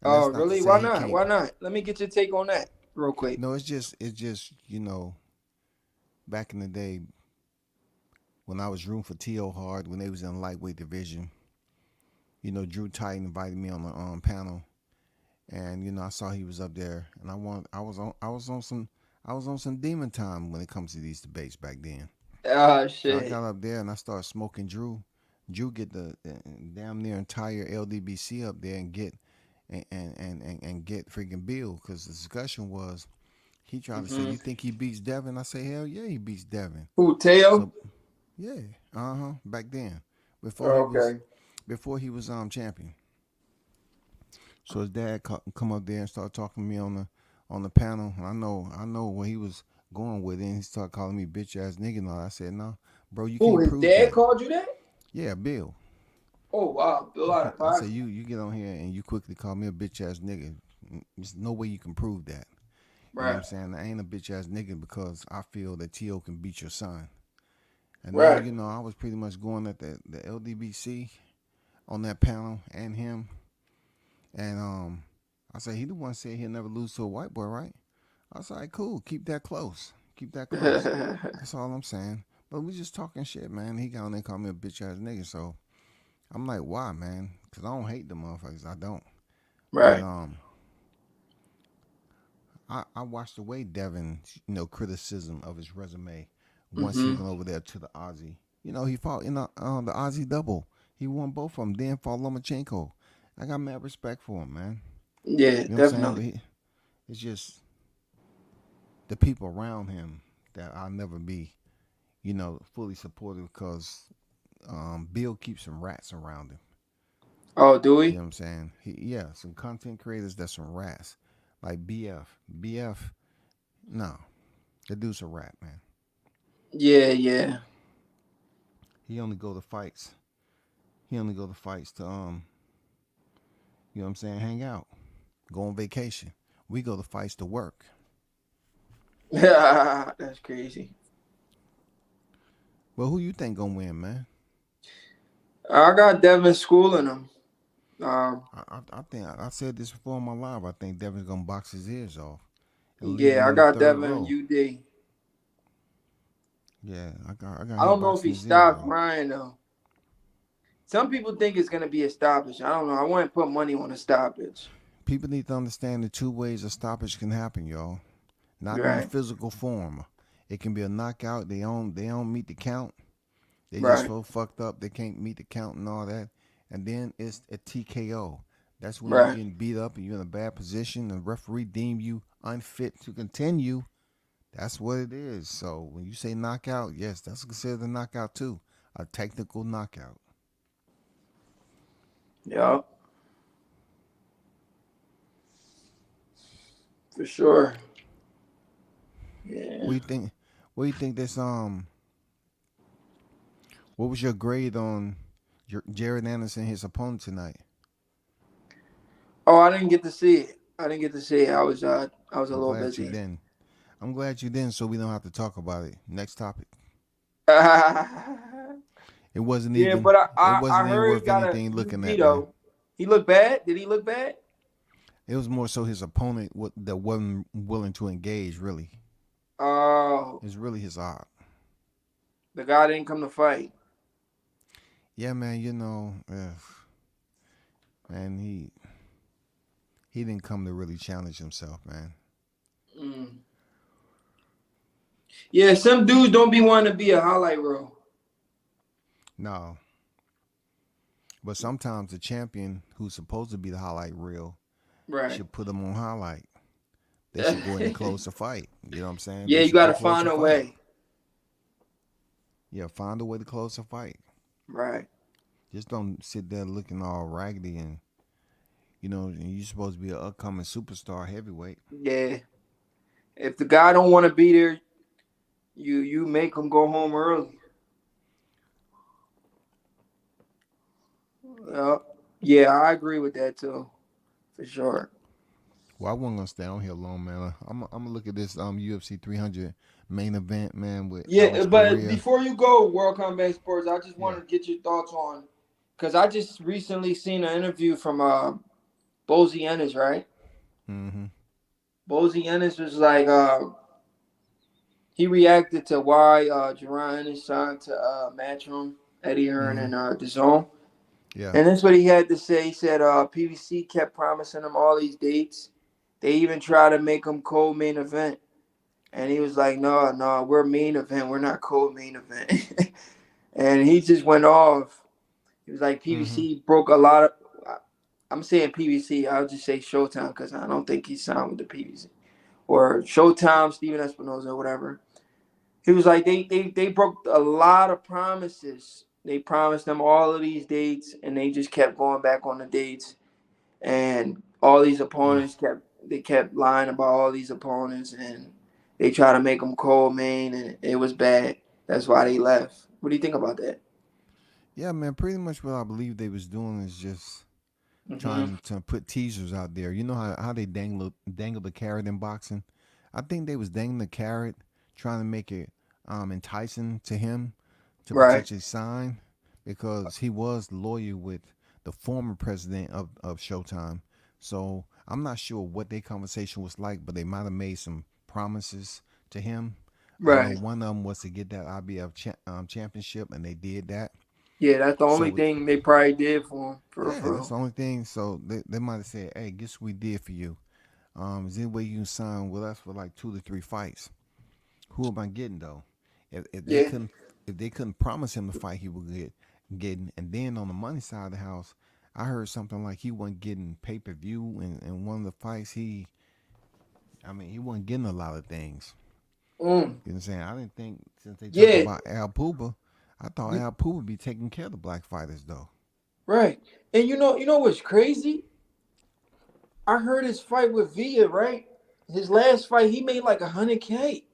and Oh, that's not to really? say Why he not? can't. Why not? Let me get your take on that real quick. No, it's just back in the day when I was rooting for T.O. Hard when they was in the lightweight division. Drew Titan invited me on the panel, and I saw he was up there, and I was on some demon time when it comes to these debates back then. Ah, So I shit. got up there and I started smoking Drew. Drew get the damn near entire LDBC up there and get and get freaking Bill because the discussion was he tried to say Mm-hmm. you think he beats Devin? I say hell yeah he beats Devin. Who, Teo? So yeah, back then before he Oh, was okay. champion. So his dad come up there and start talking to me on the panel. And I know where he was going with it. And he started calling me bitch ass nigga. And all. I said no, bro, you Who, can't his prove dad that. called you that? Yeah, Bill. Oh, wow. Bill out of I said pocket. you get on here and you quickly call me a bitch ass nigga. There's no way you can prove that. You know what Right. I'm saying? I ain't a bitch ass nigga because I feel that T.O. can beat your son. And then, Right. you know, I was pretty much going at the LDBC on that panel and him. And I said, he the one said he'll never lose to a white boy, right? I was like, cool, keep that close. Keep that close. That's all I'm saying. But we just talking shit, man. He got on there and called me a bitch ass nigga. So I'm like, why, man? Because I don't hate the motherfuckers. I don't. But Right. I watched the way Devin, criticism of his resume once he Mm-hmm. went over there to the Aussie. You know, he fought in the Aussie double. He won both of them. Then fought Lomachenko. I got mad respect for him, man. Yeah, You know what I'm saying? definitely. But it's just the people around him that I'll never be, fully supportive because Bill keeps some rats around him. Oh, do You know we? what I'm saying? Yeah, some content creators that's some rats. Like BF. BF, no. The dude's a rat, man. Yeah, yeah. He only go to fights. He only go to fights to you know what I'm saying, hang out, go on vacation. We go to fights to work. That's crazy. Well, who you think gonna win, man? I got Devin schooling him. Um, I think I said this before in my live. I think Devin's gonna box his ears off and leave yeah, him I in the got third Devin row. UD. Yeah, I got I him don't know if boxing he his ears stops off. Ryan though. Some people think it's gonna be a stoppage. I don't know. I wouldn't put money on a stoppage. People need to understand the two ways a stoppage can happen, y'all. Not in the Right, physical form. It can be a knockout. They don't meet the count. They just right, so fucked up they can't meet the count and all that. And then it's a TKO. That's when you right. getting beat up and you're in a bad position and the referee deem you unfit to continue. That's what it is. So when you say knockout, yes, that's considered a knockout too. A technical knockout. Yeah, for sure. Yeah. What do you think? What do you think this what was your grade on Jared Anderson, his opponent tonight? Oh, I didn't get to see it. I didn't get to see it. I was a I'm little glad you busy. didn't. I'm glad you didn't, so we don't have to talk about it. Next topic. yeah, It wasn't but even. I, It I I wasn't even heard he worth got a anything looking UP at, man. though. He looked bad. Did he look bad? It was more so his opponent that wasn't willing to engage. Really, Oh, it's really his odd. the guy didn't come to fight. Yeah, man. Man, he didn't come to really challenge himself, man. Mm. Yeah, some dudes don't be wanting to be a highlight reel. No, but sometimes the champion who's supposed to be the highlight reel Right. should put him on highlight. They should go in and close the fight. You know what I'm saying? Yeah, They you should got to go close find the a fight. way. Yeah, find a way to close the fight. Right. Just don't sit there looking all raggedy and you're supposed to be an upcoming superstar heavyweight. Yeah. If the guy don't want to be there, you make him go home early. Uh, yeah, I agree with that too, for sure. Well, I wasn't gonna stay on here long, man. I'm gonna look at this UFC 300 main event, man, with Yeah, Alex but Pereira. before you go, World Combat Sports, I just Yeah. wanted to get your thoughts on, because I just recently seen an interview from Bozy Ennis, right? Mm-hmm. Bozy Ennis was like, he reacted to why Jerron Ennis signed to Matchroom, Eddie Hearn, Mm-hmm. and the Zone. Yeah. And that's what he had to say. He said PBC kept promising him all these dates. They even tried to make him co-main event. And he was like, no, no, we're main event. We're not co-main event. And he just went off. He was like Mm-hmm. PBC broke a lot of. I'm saying PBC. I'll just say Showtime because I don't think he signed with the PBC or Showtime, Steven Espinoza, or whatever. He was like they broke a lot of promises. They promised them all of these dates, and they just kept going back on the dates. And all these Mm. opponents kept lying about all these opponents, and they try to make them cold main, and it was bad. That's why they left. What do you think about that? Yeah, man. Pretty much what I believe they was doing is just Mm-hmm. trying to put teasers out there. You know how they dangle the carrot in boxing? I think they was dangling the carrot, trying to make it enticing to him to Right. potentially sign because he was loyal with the former president of Showtime. So I'm not sure what their conversation was like, but they might have made some promises to him. I know Right. one of them was to get that IBF championship, and they did that. Yeah, that's the only So thing they probably did for him. For yeah, that's real. the only thing. So they might have said, "Hey, guess what we did for you? Is there any way you can sign with us for like 2 to 3 fights? Who am I getting though? If they Yeah. couldn't promise him the fight he would getting, and then on the money side of the house, I heard something like he wasn't getting pay-per-view in one of the fights. He wasn't getting a lot of things. Mm. You know what I'm saying? I didn't think since they talk Yeah. about Al Puba, I thought Al Puba would be taking care of the black fighters though. Right. And you know what's crazy? I heard his fight with Villa, right? His last fight, he made like 100K.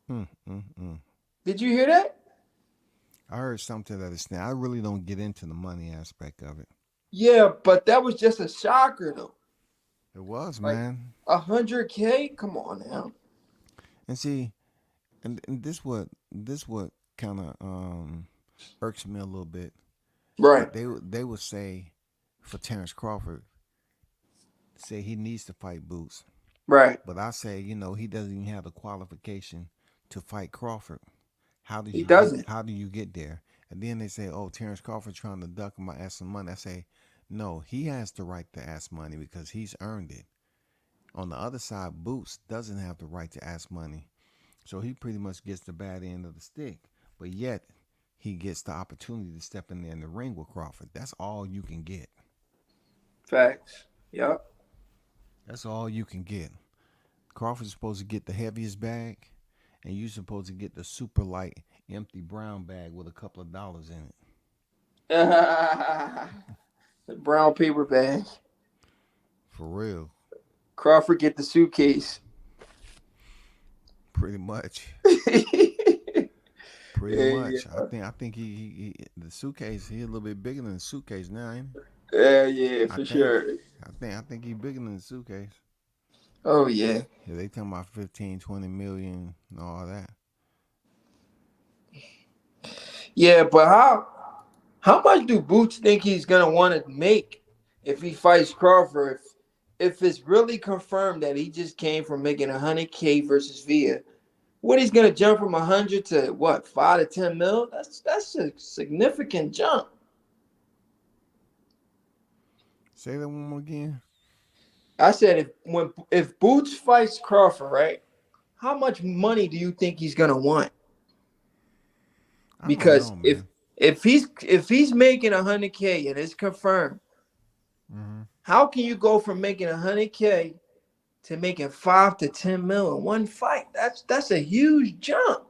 Mm, mm, mm. Did you hear that? I heard something to that extent. I really don't get into the money aspect of it. Yeah, but that was just a shocker though. It was, Like man. 100K? Come on now. And see, and this what kind of irks me a little bit. Right. They would say for Terence Crawford, say he needs to fight Boots, Right. but I say he doesn't even have the qualification to fight Crawford. He doesn't. How do you get there? And then they say, oh, Terence Crawford trying to duck him by asking money. I say, no, he has the right to ask money because he's earned it. On the other side, Boots doesn't have the right to ask money. So he pretty much gets the bad end of the stick. But yet, he gets the opportunity to step in there in the ring with Crawford. That's all you can get. Facts. Yep. That's all you can get. Crawford's supposed to get the heaviest bag, and you're supposed to get the super light, empty brown bag with a couple of dollars in it. The brown paper bag. For real. Crawford get the suitcase. Pretty much. Yeah, Pretty yeah, much. I think he the suitcase, he a little bit bigger than the suitcase now, ain't he? yeah, I for think. sure. I think he's bigger than the suitcase. Oh yeah, Yeah, they talking about 15, 20 million and all that. yeah. But how much do Boots think he's gonna want to make if he fights Crawford? If it's really confirmed that he just came from making 100K versus Villa, what he's gonna jump from 100 to what 5 to 10 mil? That's a significant jump. Say that one more again. I said if Boots fights Crawford, right? How much money do you think he's gonna want? I don't Because know, if man. if he's making 100K and it's confirmed, Mm-hmm. how can you go from making 100K to making 5 to 10 mil in one fight? That's a huge jump,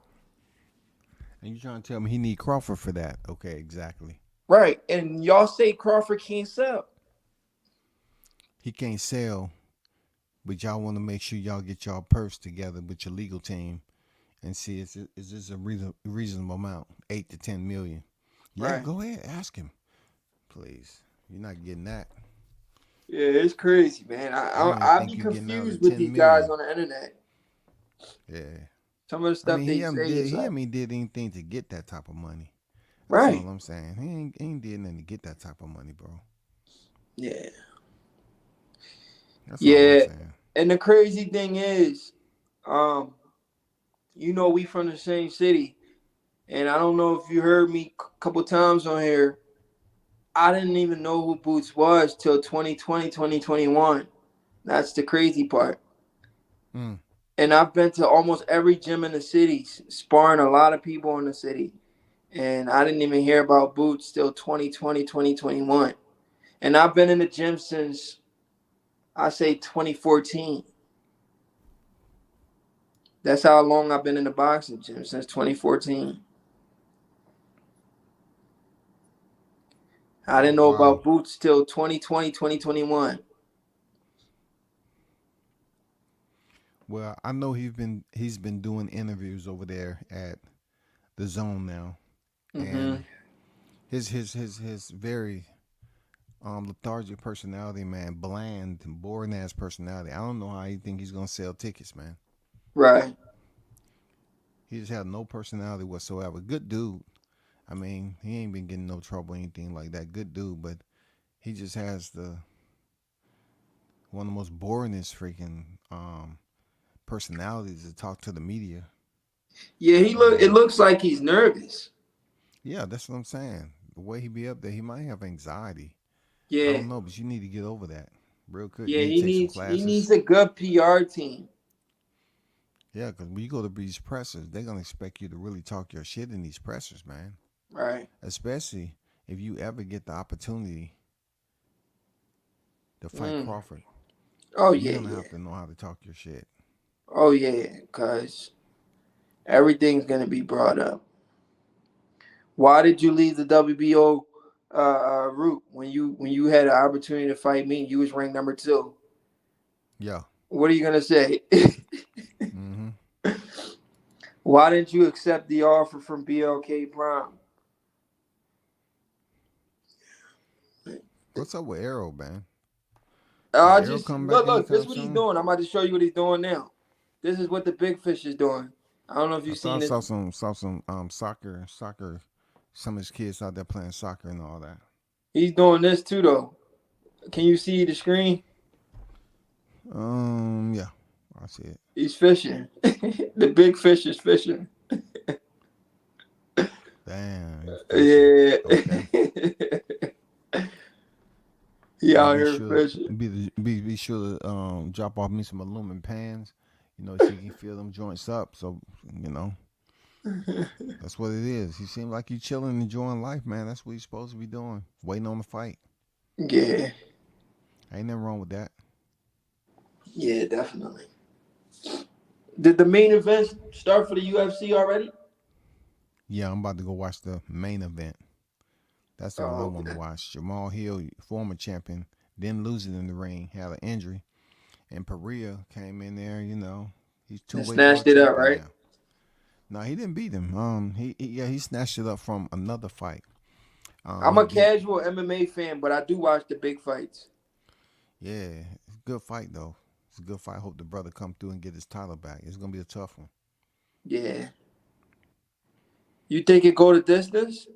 And you trying to tell me he need Crawford for that? Okay, exactly. right? And y'all say Crawford can't sell. He can't sell, but y'all want to make sure y'all get y'all purse together with your legal team and see is this a reasonable amount? 8 to 10 million. Yeah, Right. go ahead, ask him, please. You're not getting that. Yeah, it's crazy, man. I don't even I think be you're getting out of the confused with 10 these guys million. on the internet. Yeah. Some of the I stuff mean, they say is he like, haven't did anything to get that type of money. That's all right. I'm saying. He ain't did nothing to get that type of money, bro. Yeah. That's all I'm Yeah. saying. And the crazy thing is, um, we from the same city. And I don't know if you heard me a couple times on here. I didn't even know who Boots was till 2020, 2021. That's the crazy part. Mm. And I've been to almost every gym in the city, sparring a lot of people in the city. And I didn't even hear about Boots till 2020, 2021. And I've been in the gym since, I say, 2014. That's how long I've been in the boxing gym, since 2014. I Oh didn't know wow. about Boots till 2020, 2021. Well, I know he's been doing interviews over there at the Zone now, Mm-hmm. and his very lethargic personality, man, bland, boring ass personality. I don't know how you think he's gonna sell tickets, man. Right. He just had no personality whatsoever. Good dude. I mean, he ain't been getting no trouble or anything like that. Good dude, but he just has the one of the most boringest freaking personalities to talk to the media. Yeah, it And looks like he's nervous. yeah, that's what I'm saying. The way he be up there, he might have anxiety. I Yeah. don't know, but you need to get over that real quick. You Yeah, need to take some he classes. needs a good PR team. Yeah, because when you go to these pressers, they're gonna expect you to really talk your shit in these pressers, man. Right. Especially if you ever get the opportunity to fight Mm. Crawford, Oh you're yeah, gonna have yeah. to know how to talk your shit. Oh yeah, cause everything's gonna be brought up. Why did you leave the WBO route when you had an opportunity to fight me? You was ranked number two. Yeah. What are you gonna say? Mm-hmm. Why didn't you accept the offer from BLK Prime? What's up with Errol, man? Is I Errol just coming back look. This anytime is what he's soon? doing. I'm about to show you what he's doing now. This is what the big fish is doing. I don't know if I you've thought I seen it. saw some soccer, some of his kids out there playing soccer and all that. He's doing this too, though. Can you see the screen? Yeah, I see it. He's fishing. The big fish is fishing. Damn, he's fishing. Yeah. Okay. He I'm gonna out be here sure fishing. be sure to drop off me some aluminum pans, so you can fill them joints up. So you know that's what it is. He seemed like he's chilling, enjoying life, man. That's what he's supposed to be doing, waiting on the fight. Yeah. Ain't nothing wrong with that. Yeah, definitely. Did the main event start for the UFC already? Yeah, I'm about to go watch the main event. That's the one I Oh, want to okay. watch. Jamal Hill, former champion, didn't lose it in the ring, had an injury, and Perea came in there. He's two And weight world snatched it up, champion right? now. No, he didn't beat him. He snatched it up from another fight. I'm He a beat. casual MMA fan, but I do watch the big fights. Yeah, it's a good fight though. It's a good fight. Hope the brother come through and get his title back. It's gonna be a tough one. Yeah. You think it go the distance?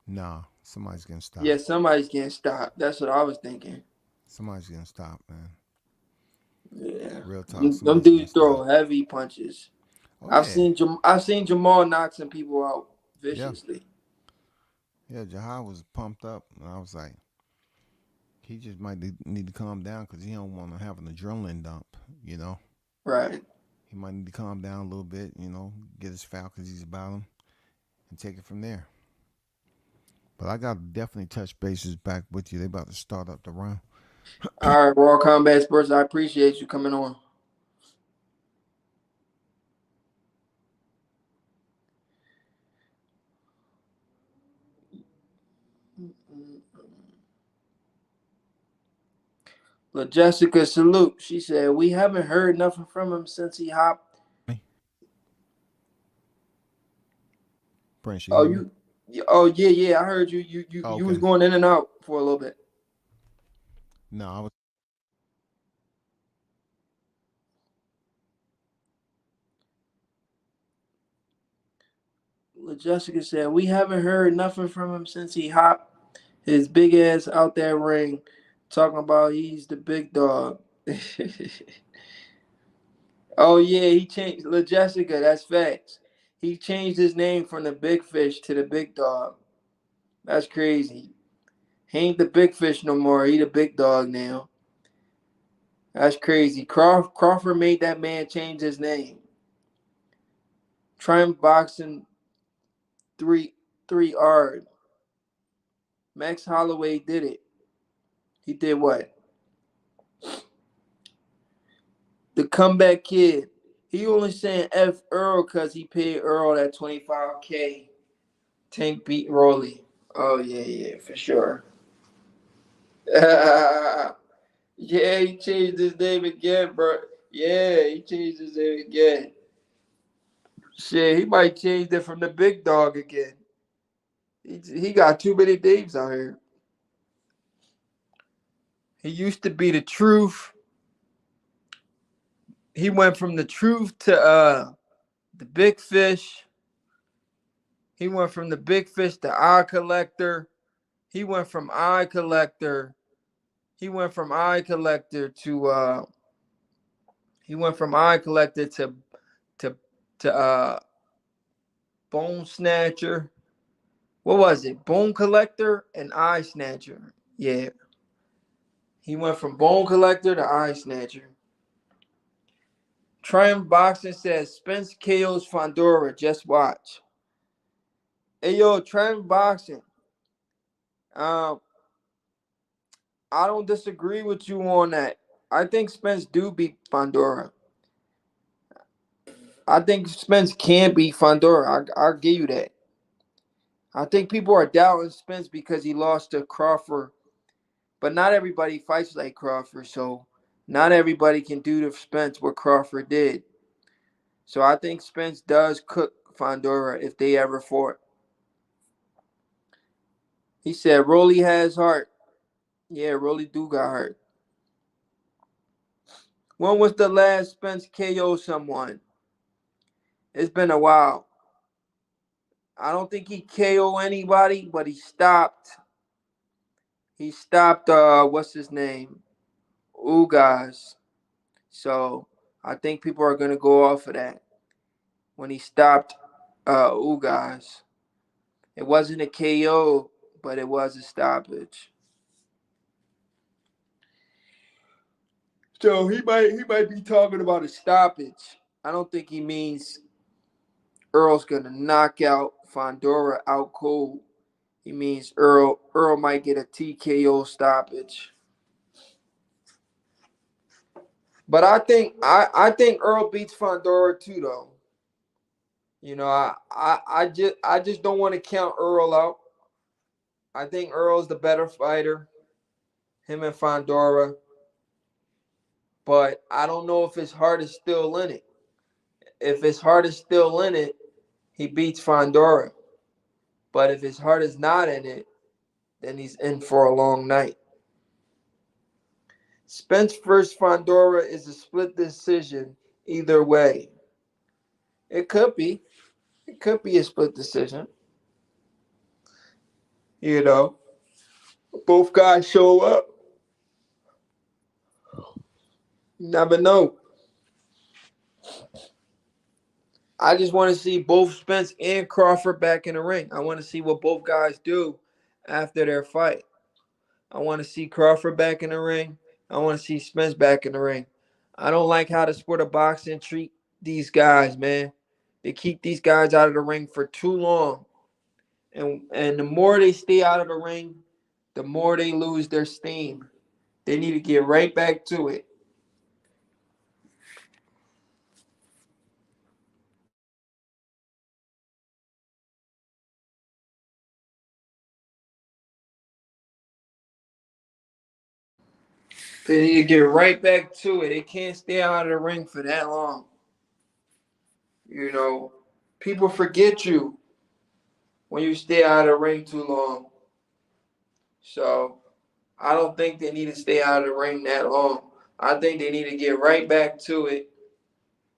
Nah, somebody's getting Yeah, stopped. somebody's getting stopped. That's what I was thinking. Somebody's getting stopped, man. Yeah. Real talk. Them Somebody's getting dudes throw stopped. heavy punches. Oh yeah, I've seen Jamal knock some people out yeah, viciously. yeah. Jahad was pumped up, and I was like, he just might need to calm down because he don't want to have an adrenaline dump. You know, Right. he might need to calm down a little bit. Get his foul because he's about him and take it from there. But I got to definitely touch bases back with you. They about to start up the round. All right, Raw Combat Sports. I appreciate you coming on. But Jessica, salute. She said we haven't heard nothing from him since he hopped. Hey, Prince, you Oh, hear me? you. Oh yeah, yeah. I heard you. Oh, You was okay. going in and out for a little bit. No, I was. Jessica said we haven't heard nothing from him since he hopped his big ass out that ring, talking about he's the big dog. Oh yeah, he changed. Jessica, that's facts. He changed his name from the big fish to the big dog. That's crazy. He ain't the big fish no more. He the big dog now. That's crazy. Crawford made that man change his name. Triumph Boxing three hard. Max Holloway did it. He did what? The comeback kid. He only saying F Earl because he paid Earl that 25K. Tank beat Rolly. Oh yeah, for sure. Yeah, he changed his name again, bro. Yeah, he changed his name again. Shit, he might change it from the big dog again. He got too many names out here. He used to be the truth. He went from the truth to the big fish. He went from the big fish to eye collector. He went from eye collector. He went from eye collector to he went from eye collector to to bone snatcher. What was it? Bone collector and eye snatcher. Yeah. He went from bone collector to eye snatcher. Triumph Boxing says Spence KO's Fondora. Just watch. Hey yo, Triumph Boxing. Um, I don't disagree with you on that. I think Spence do beat Fondora. I think Spence can beat Fondora. I'll give you that. I think people are doubting Spence because he lost to Crawford, but not everybody fights like Crawford, so not everybody can do to Spence what Crawford did. So I think Spence does cook Fondora if they ever fought. He said Rolly has heart. Yeah, Rolly do got heart. When was the last Spence KO someone? It's been a while. I don't think he KO anybody, but he stopped. He stopped. What's his name? Ugas. So I think people are gonna go off of that when he stopped Ugas. It wasn't a KO, but it was a stoppage. So he might be talking about a stoppage. I don't think he means Earl's gonna knock out Fondora out cold. He means Earl might get a TKO stoppage. But I think Earl beats Fondora too though. I just don't want to count Earl out. I think Earl's the better fighter, him and Fondora. But I don't know if his heart is still in it. If his heart is still in it, he beats Fondora. But if his heart is not in it, then he's in for a long night. Spence versus Fondora is a split decision either way. It could be. It could be a split decision. You know, both guys show up. You never know. I just want to see both Spence and Crawford back in the ring. I want to see what both guys do after their fight. I want to see Crawford back in the ring. I want to see Spence back in the ring. I don't like how the sport of boxing treat these guys, man. They keep these guys out of the ring for too long. And the more they stay out of the ring, the more they lose their steam. They need to get right back to it. They need to get right back to it. They can't stay out of the ring for that long. You know, people forget you when you stay out of the ring too long. So I don't think they need to stay out of the ring that long. I think they need to get right back to it,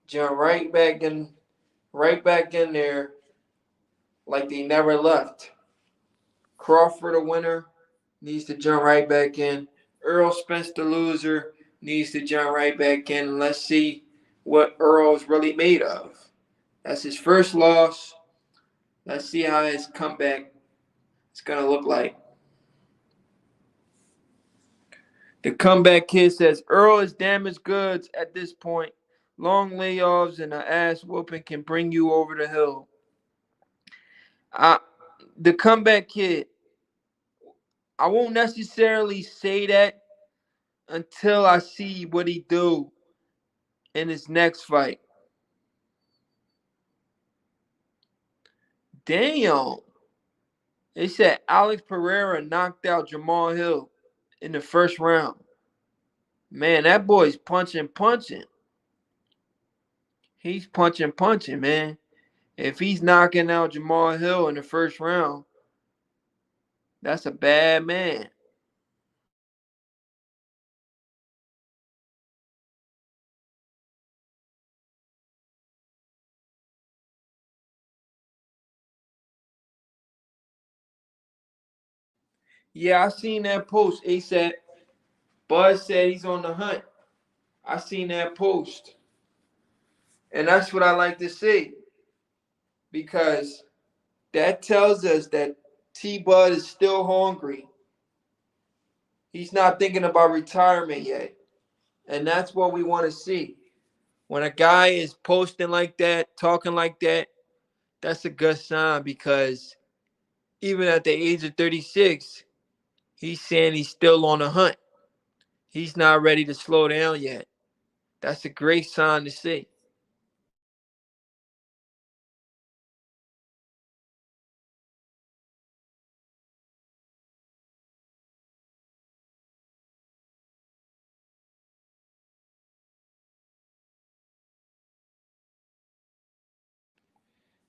jump right back in there like they never left. Crawford, the winner, needs to jump right back in. Errol Spence, the loser, needs to jump right back in. Let's see what Earl's really made of. That's his first loss. Let's see how his comeback is going to look like. The comeback kid says Earl is damaged goods at this point. Long layoffs and an ass whooping can bring you over the hill. I the comeback kid, I won't necessarily say that until I see what he do in his next fight. Damn. They said Alex Pereira knocked out Jamal Hill in the first round. Man, that boy's punching. He's punching, man. If he's knocking out Jamal Hill in the first round, that's a bad man. Yeah, I seen that post. ASAP Bud said he's on the hunt. I seen that post. And that's what I like to see because that tells us that T Bud is still hungry. He's not thinking about retirement yet. And that's what we want to see. When a guy is posting like that, talking like that, that's a good sign because even at the age of 36, he's saying he's still on the hunt. He's not ready to slow down yet. That's a great sign to see.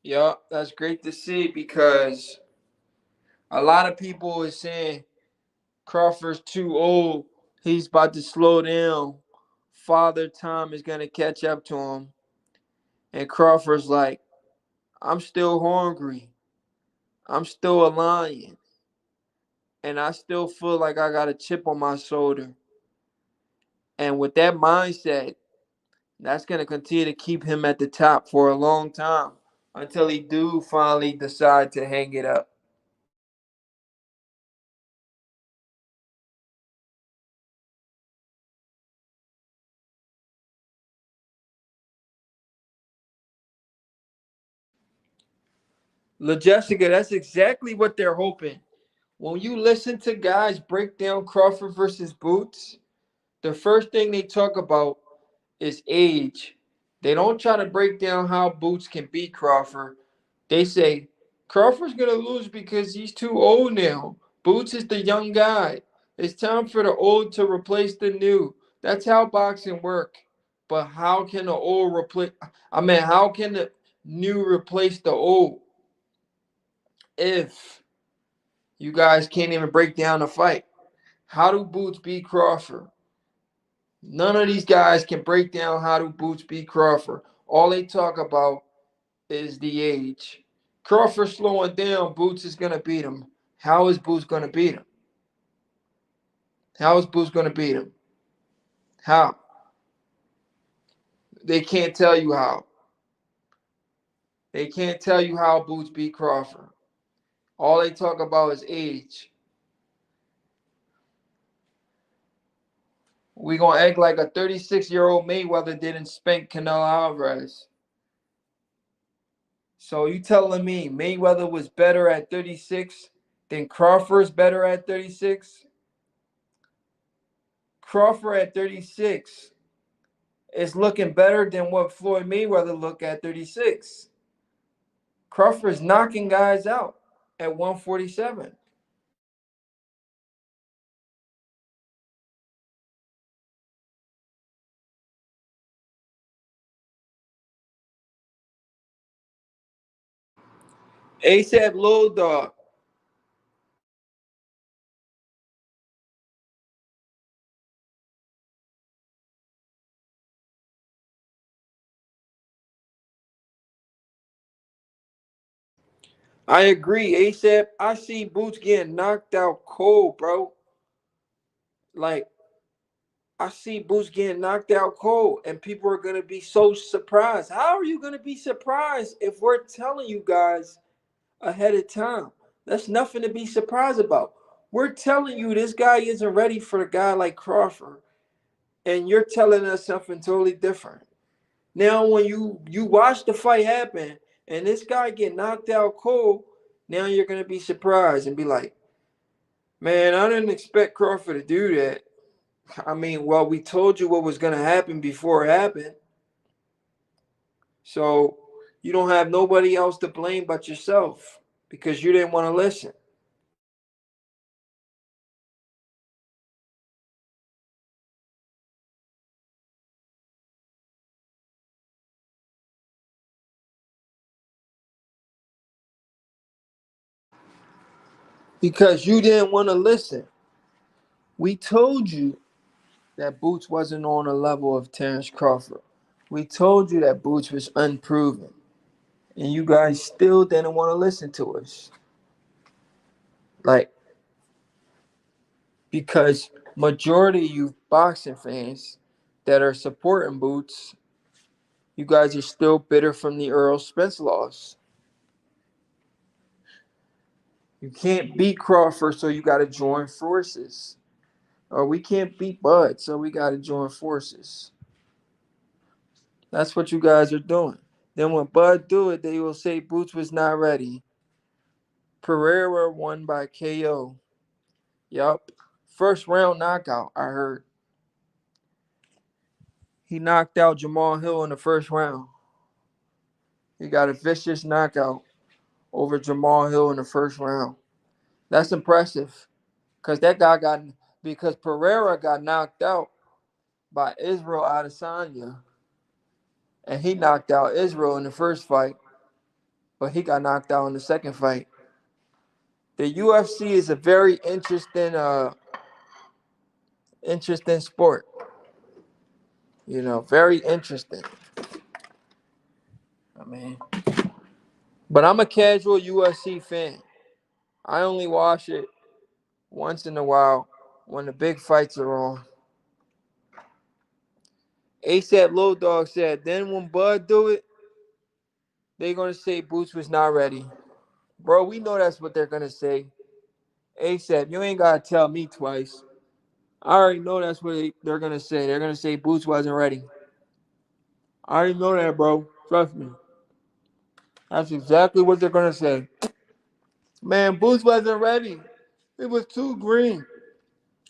Yeah, that's great to see because a lot of people is saying Crawford's too old. He's about to slow down. Father Time is gonna catch up to him. And Crawford's like, I'm still hungry. I'm still a lion. And I still feel like I got a chip on my shoulder. And with that mindset, that's gonna continue to keep him at the top for a long time until he do finally decide to hang it up. La Jessica, that's exactly what they're hoping. When you listen to guys break down Crawford versus Boots, the first thing they talk about is age. They don't try to break down how Boots can beat Crawford. They say Crawford's gonna lose because he's too old now. Boots is the young guy. It's time for the old to replace the new. That's how boxing work. But how can the old replace? I mean, how can the new replace the old if you guys can't even break down the fight? How do Boots beat Crawford? None of these guys can break down how do Boots beat Crawford. All they talk about is the age. Crawford slowing down, Boots is gonna beat him. How is Boots gonna beat him? How is Boots gonna beat him? How? They can't tell you how. They can't tell you how Boots beat Crawford. All they talk about is age. We gonna act like a 36-year-old Mayweather didn't spank Canelo Alvarez. So you telling me Mayweather was better at 36 than Crawford's better at 36? Crawford at 36 is looking better than what Floyd Mayweather looked at 36. Crawford's knocking guys out at 147. ASAP Lil Dog. I agree, ASAP. I see Boots getting knocked out cold, bro. Like, I see Boots getting knocked out cold, and people are going to be so surprised. How are you going to be surprised if we're telling you guys ahead of time? That's nothing to be surprised about. We're telling you this guy isn't ready for a guy like Crawford, and you're telling us something totally different. Now, when you watch the fight happen and this guy get knocked out cold, Now you're gonna be surprised and be like, man, I didn't expect Crawford to do that. I mean, well, we told you what was gonna happen before it happened. So you don't have nobody else to blame but yourself because you didn't want to listen. Because you didn't want to listen. We told you that Boots wasn't on the level of Terence Crawford. We told you that Boots was unproven. And you guys still didn't want to listen to us. Like, because majority of you boxing fans that are supporting Boots, you guys are still bitter from the Errol Spence loss. You can't beat Crawford, so you got to join forces. Or we can't beat Bud, so we got to join forces. That's what you guys are doing. Then when Bud do it, they will say Boots was not ready. Pereira won by KO. Yup. First round knockout, I heard. He knocked out Jamal Hill in the first round. He got a vicious knockout over Jamal Hill in the first round. That's impressive. Because Pereira got knocked out by Israel Adesanya. And he knocked out Israel in the first fight, but he got knocked out in the second fight. The UFC is a very interesting sport. Very interesting. I mean, but I'm a casual UFC fan. I only watch it once in a while when the big fights are on. ASAP Low Dog said, then when Bud do it, they're gonna say Boots was not ready. Bro, we know that's what they're gonna say. ASAP, you ain't gotta tell me twice. I already know that's what they're gonna say. They're gonna say Boots wasn't ready. I already know that, bro. Trust me. That's exactly what they're gonna say. Man, Boots wasn't ready. It was too green.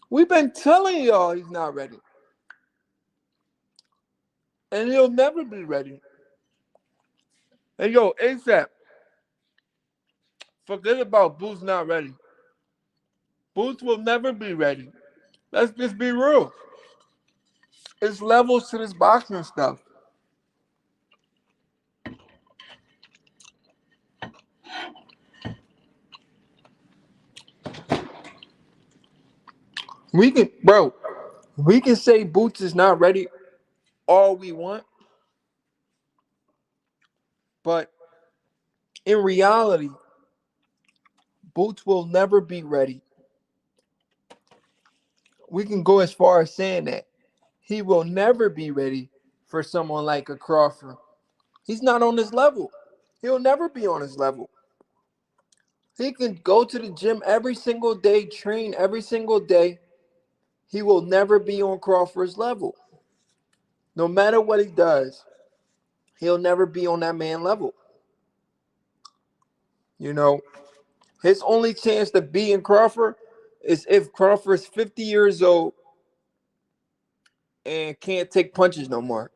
We've been telling y'all he's not ready. And he'll never be ready. And yo, ASAP, forget about Boots not ready. Boots will never be ready. Let's just be real. It's levels to this boxing stuff. Bro, we can say Boots is not ready all we want, but in reality, Boots will never be ready. We can go as far as saying that he will never be ready for someone like a Crawford. He's not on his level. He'll never be on his level. He can go to the gym every single day, train every single day. He will never be on Crawford's level. No matter what he does, he'll never be on that man level. You know, his only chance to be in Crawford is if Crawford's 50 years old and can't take punches no more.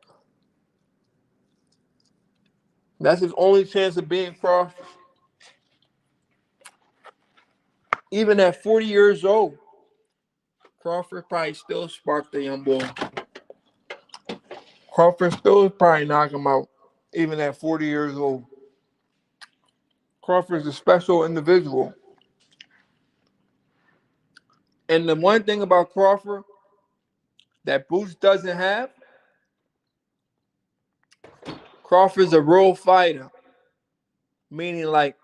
That's his only chance of being Crawford. Even at 40 years old, Crawford probably still sparked the young boy. Crawford still probably knock him out, even at 40 years old. Crawford's a special individual. And the one thing about Crawford that Boots doesn't have, Crawford's a real fighter. Meaning like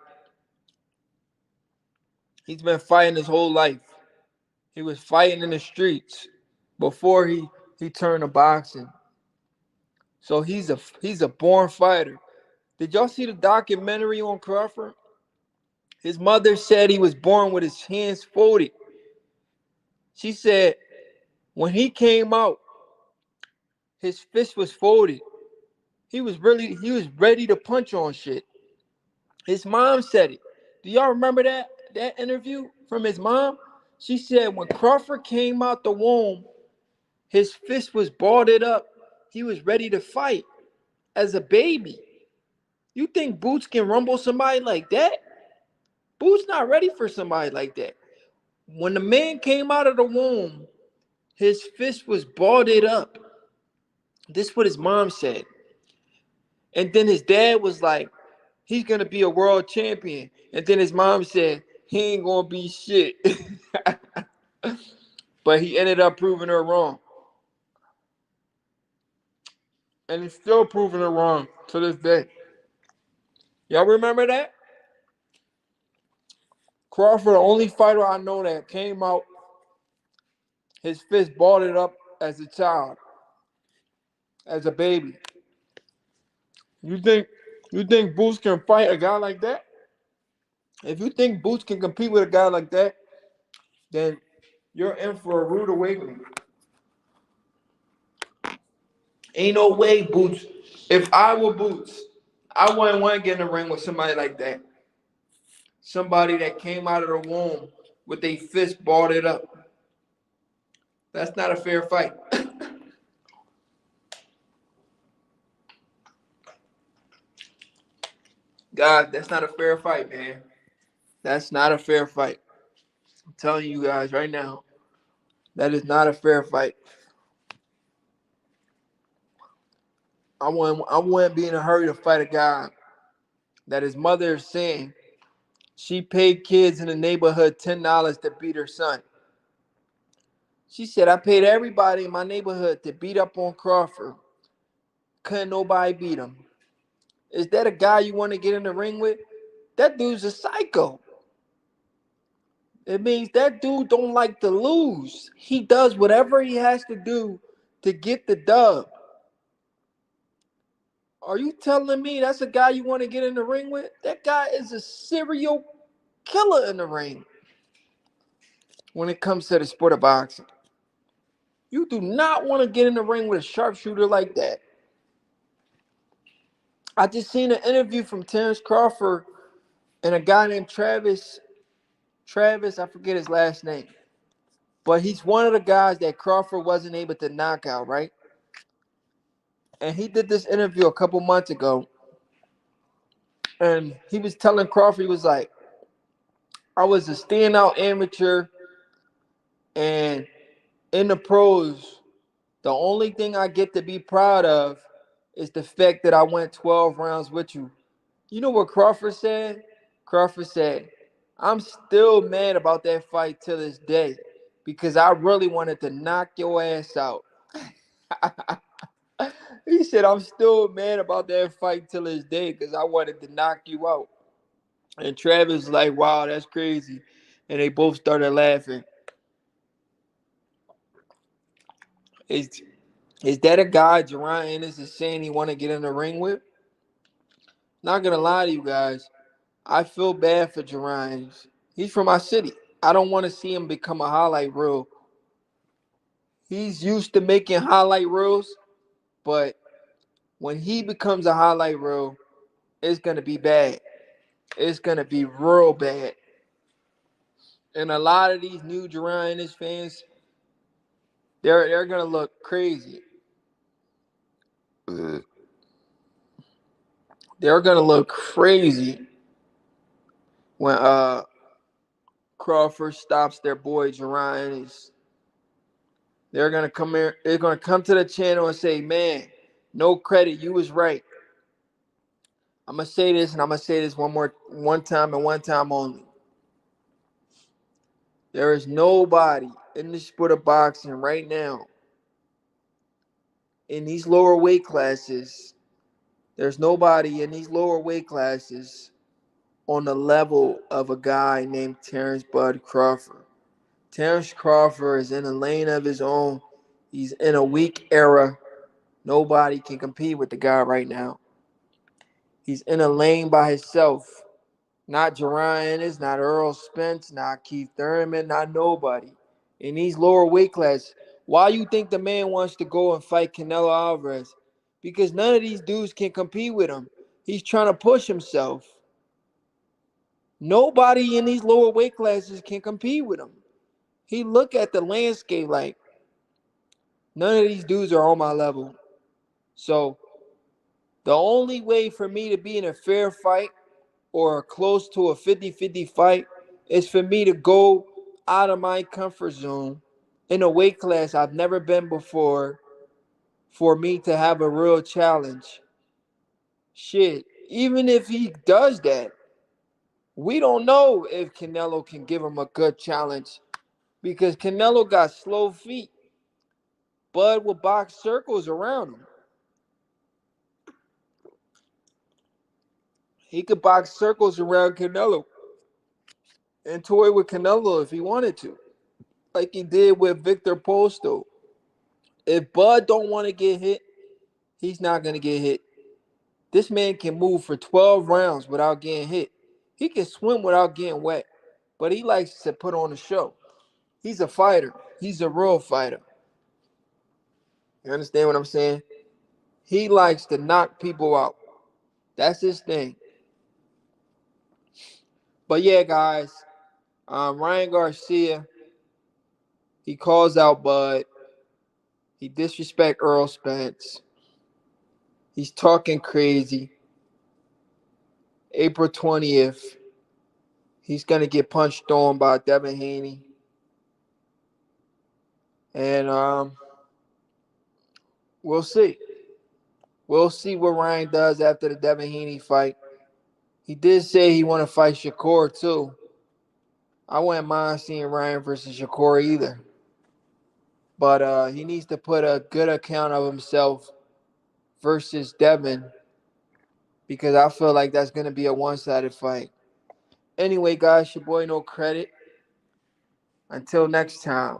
he's been fighting his whole life. He was fighting in the streets before he turned to boxing. So he's a born fighter. Did y'all see the documentary on Crawford? His mother said he was born with his hands folded. She said when he came out, his fist was folded. He was ready to punch on shit. His mom said it. Do y'all remember that interview from his mom? She said when Crawford came out the womb, his fist was balled up. He was ready to fight as a baby. You think Boots can rumble somebody like that? Boots not ready for somebody like that. When the man came out of the womb, his fist was balled up. This is what his mom said. And then his dad was like, he's gonna be a world champion. And then his mom said, he ain't gonna be shit. But he ended up proving her wrong. And he's still proving her wrong to this day. Y'all remember that? Crawford, the only fighter I know that came out, his fist balled up as a child, as a baby. You think you think Boots can fight a guy like that? If you think Boots can compete with a guy like that, then you're in for a rude awakening. Ain't no way, Boots. If I were Boots, I wouldn't want to get in the ring with somebody like that. Somebody that came out of the womb with a fist balled up. That's not a fair fight. God, that's not a fair fight, man. That's not a fair fight. I'm telling you guys right now, that is not a fair fight. I wouldn't be in a hurry to fight a guy that his mother is saying she paid kids in the neighborhood $10 to beat her son. She said, I paid everybody in my neighborhood to beat up on Crawford. Couldn't nobody beat him. Is that a guy you want to get in the ring with? That dude's a psycho. It means that dude don't like to lose. He does whatever he has to do to get the dub. Are you telling me that's a guy you want to get in the ring with? That guy is a serial killer in the ring when it comes to the sport of boxing. You do not want to get in the ring with a sharpshooter like that. I just seen an interview from Terence Crawford and a guy named Travis. Travis, I forget his last name. But he's one of the guys that Crawford wasn't able to knock out, right? And he did this interview a couple months ago. And he was telling Crawford, he was like, I was a standout amateur, and in the pros, the only thing I get to be proud of is the fact that I went 12 rounds with you. You know what Crawford said? Crawford said, I'm still mad about that fight to this day because I really wanted to knock your ass out. He said, I'm still mad about that fight till this day because I wanted to knock you out. And Travis was like, wow, that's crazy. And they both started laughing. Is is that a guy Jerron Ennis is saying he want to get in the ring with? Not gonna lie to you guys, I feel bad for Jerron Ennis. He's from my city. I don't want to see him become a highlight reel. He's used to making highlight reels, but when he becomes a highlight reel, it's gonna be bad. It's gonna be real bad. And a lot of these new Jerron Ennis fans, they're gonna look crazy. They're gonna look crazy when Crawford stops their boy Jerron Ennis. They're gonna come here. They're gonna come to the channel and say, "Man, no credit. You was right." I'm gonna say this, and I'm gonna say this one time, and one time only. There is nobody in the sport of boxing right now in these lower weight classes. There's nobody in these lower weight classes on the level of a guy named Terence Bud Crawford. Terence Crawford is in a lane of his own. He's in a weak era. Nobody can compete with the guy right now. He's in a lane by himself. Not Jerron Ennis, not Errol Spence, not Keith Thurman, not nobody. In these lower weight classes, why you think the man wants to go and fight Canelo Alvarez? Because none of these dudes can compete with him. He's trying to push himself. Nobody in these lower weight classes can compete with him. He look at the landscape like none of these dudes are on my level. So the only way for me to be in a fair fight or close to a 50-50 fight is for me to go out of my comfort zone in a weight class I've never been before for me to have a real challenge. Shit, even if he does that, we don't know if Canelo can give him a good challenge because Canelo got slow feet. Bud will box circles around him. He could box circles around Canelo and toy with Canelo if he wanted to, like he did with Victor Posto. If Bud don't want to get hit, he's not gonna get hit. This man can move for 12 rounds without getting hit. He can swim without getting wet, but he likes to put on a show. He's a fighter. He's a real fighter. You understand what I'm saying? He likes to knock people out. That's his thing. But yeah, guys, Ryan Garcia, he calls out Bud. He disrespect Earl Spence. He's talking crazy. April 20th, he's gonna get punched on by Devin Haney. And we'll see. We'll see what Ryan does after the Devin Haney fight. He did say he want to fight Shakur too. I wouldn't mind seeing Ryan versus Shakur either. But he needs to put a good account of himself versus Devin because I feel like that's going to be a one-sided fight. Anyway, guys, your boy No Credit. Until next time.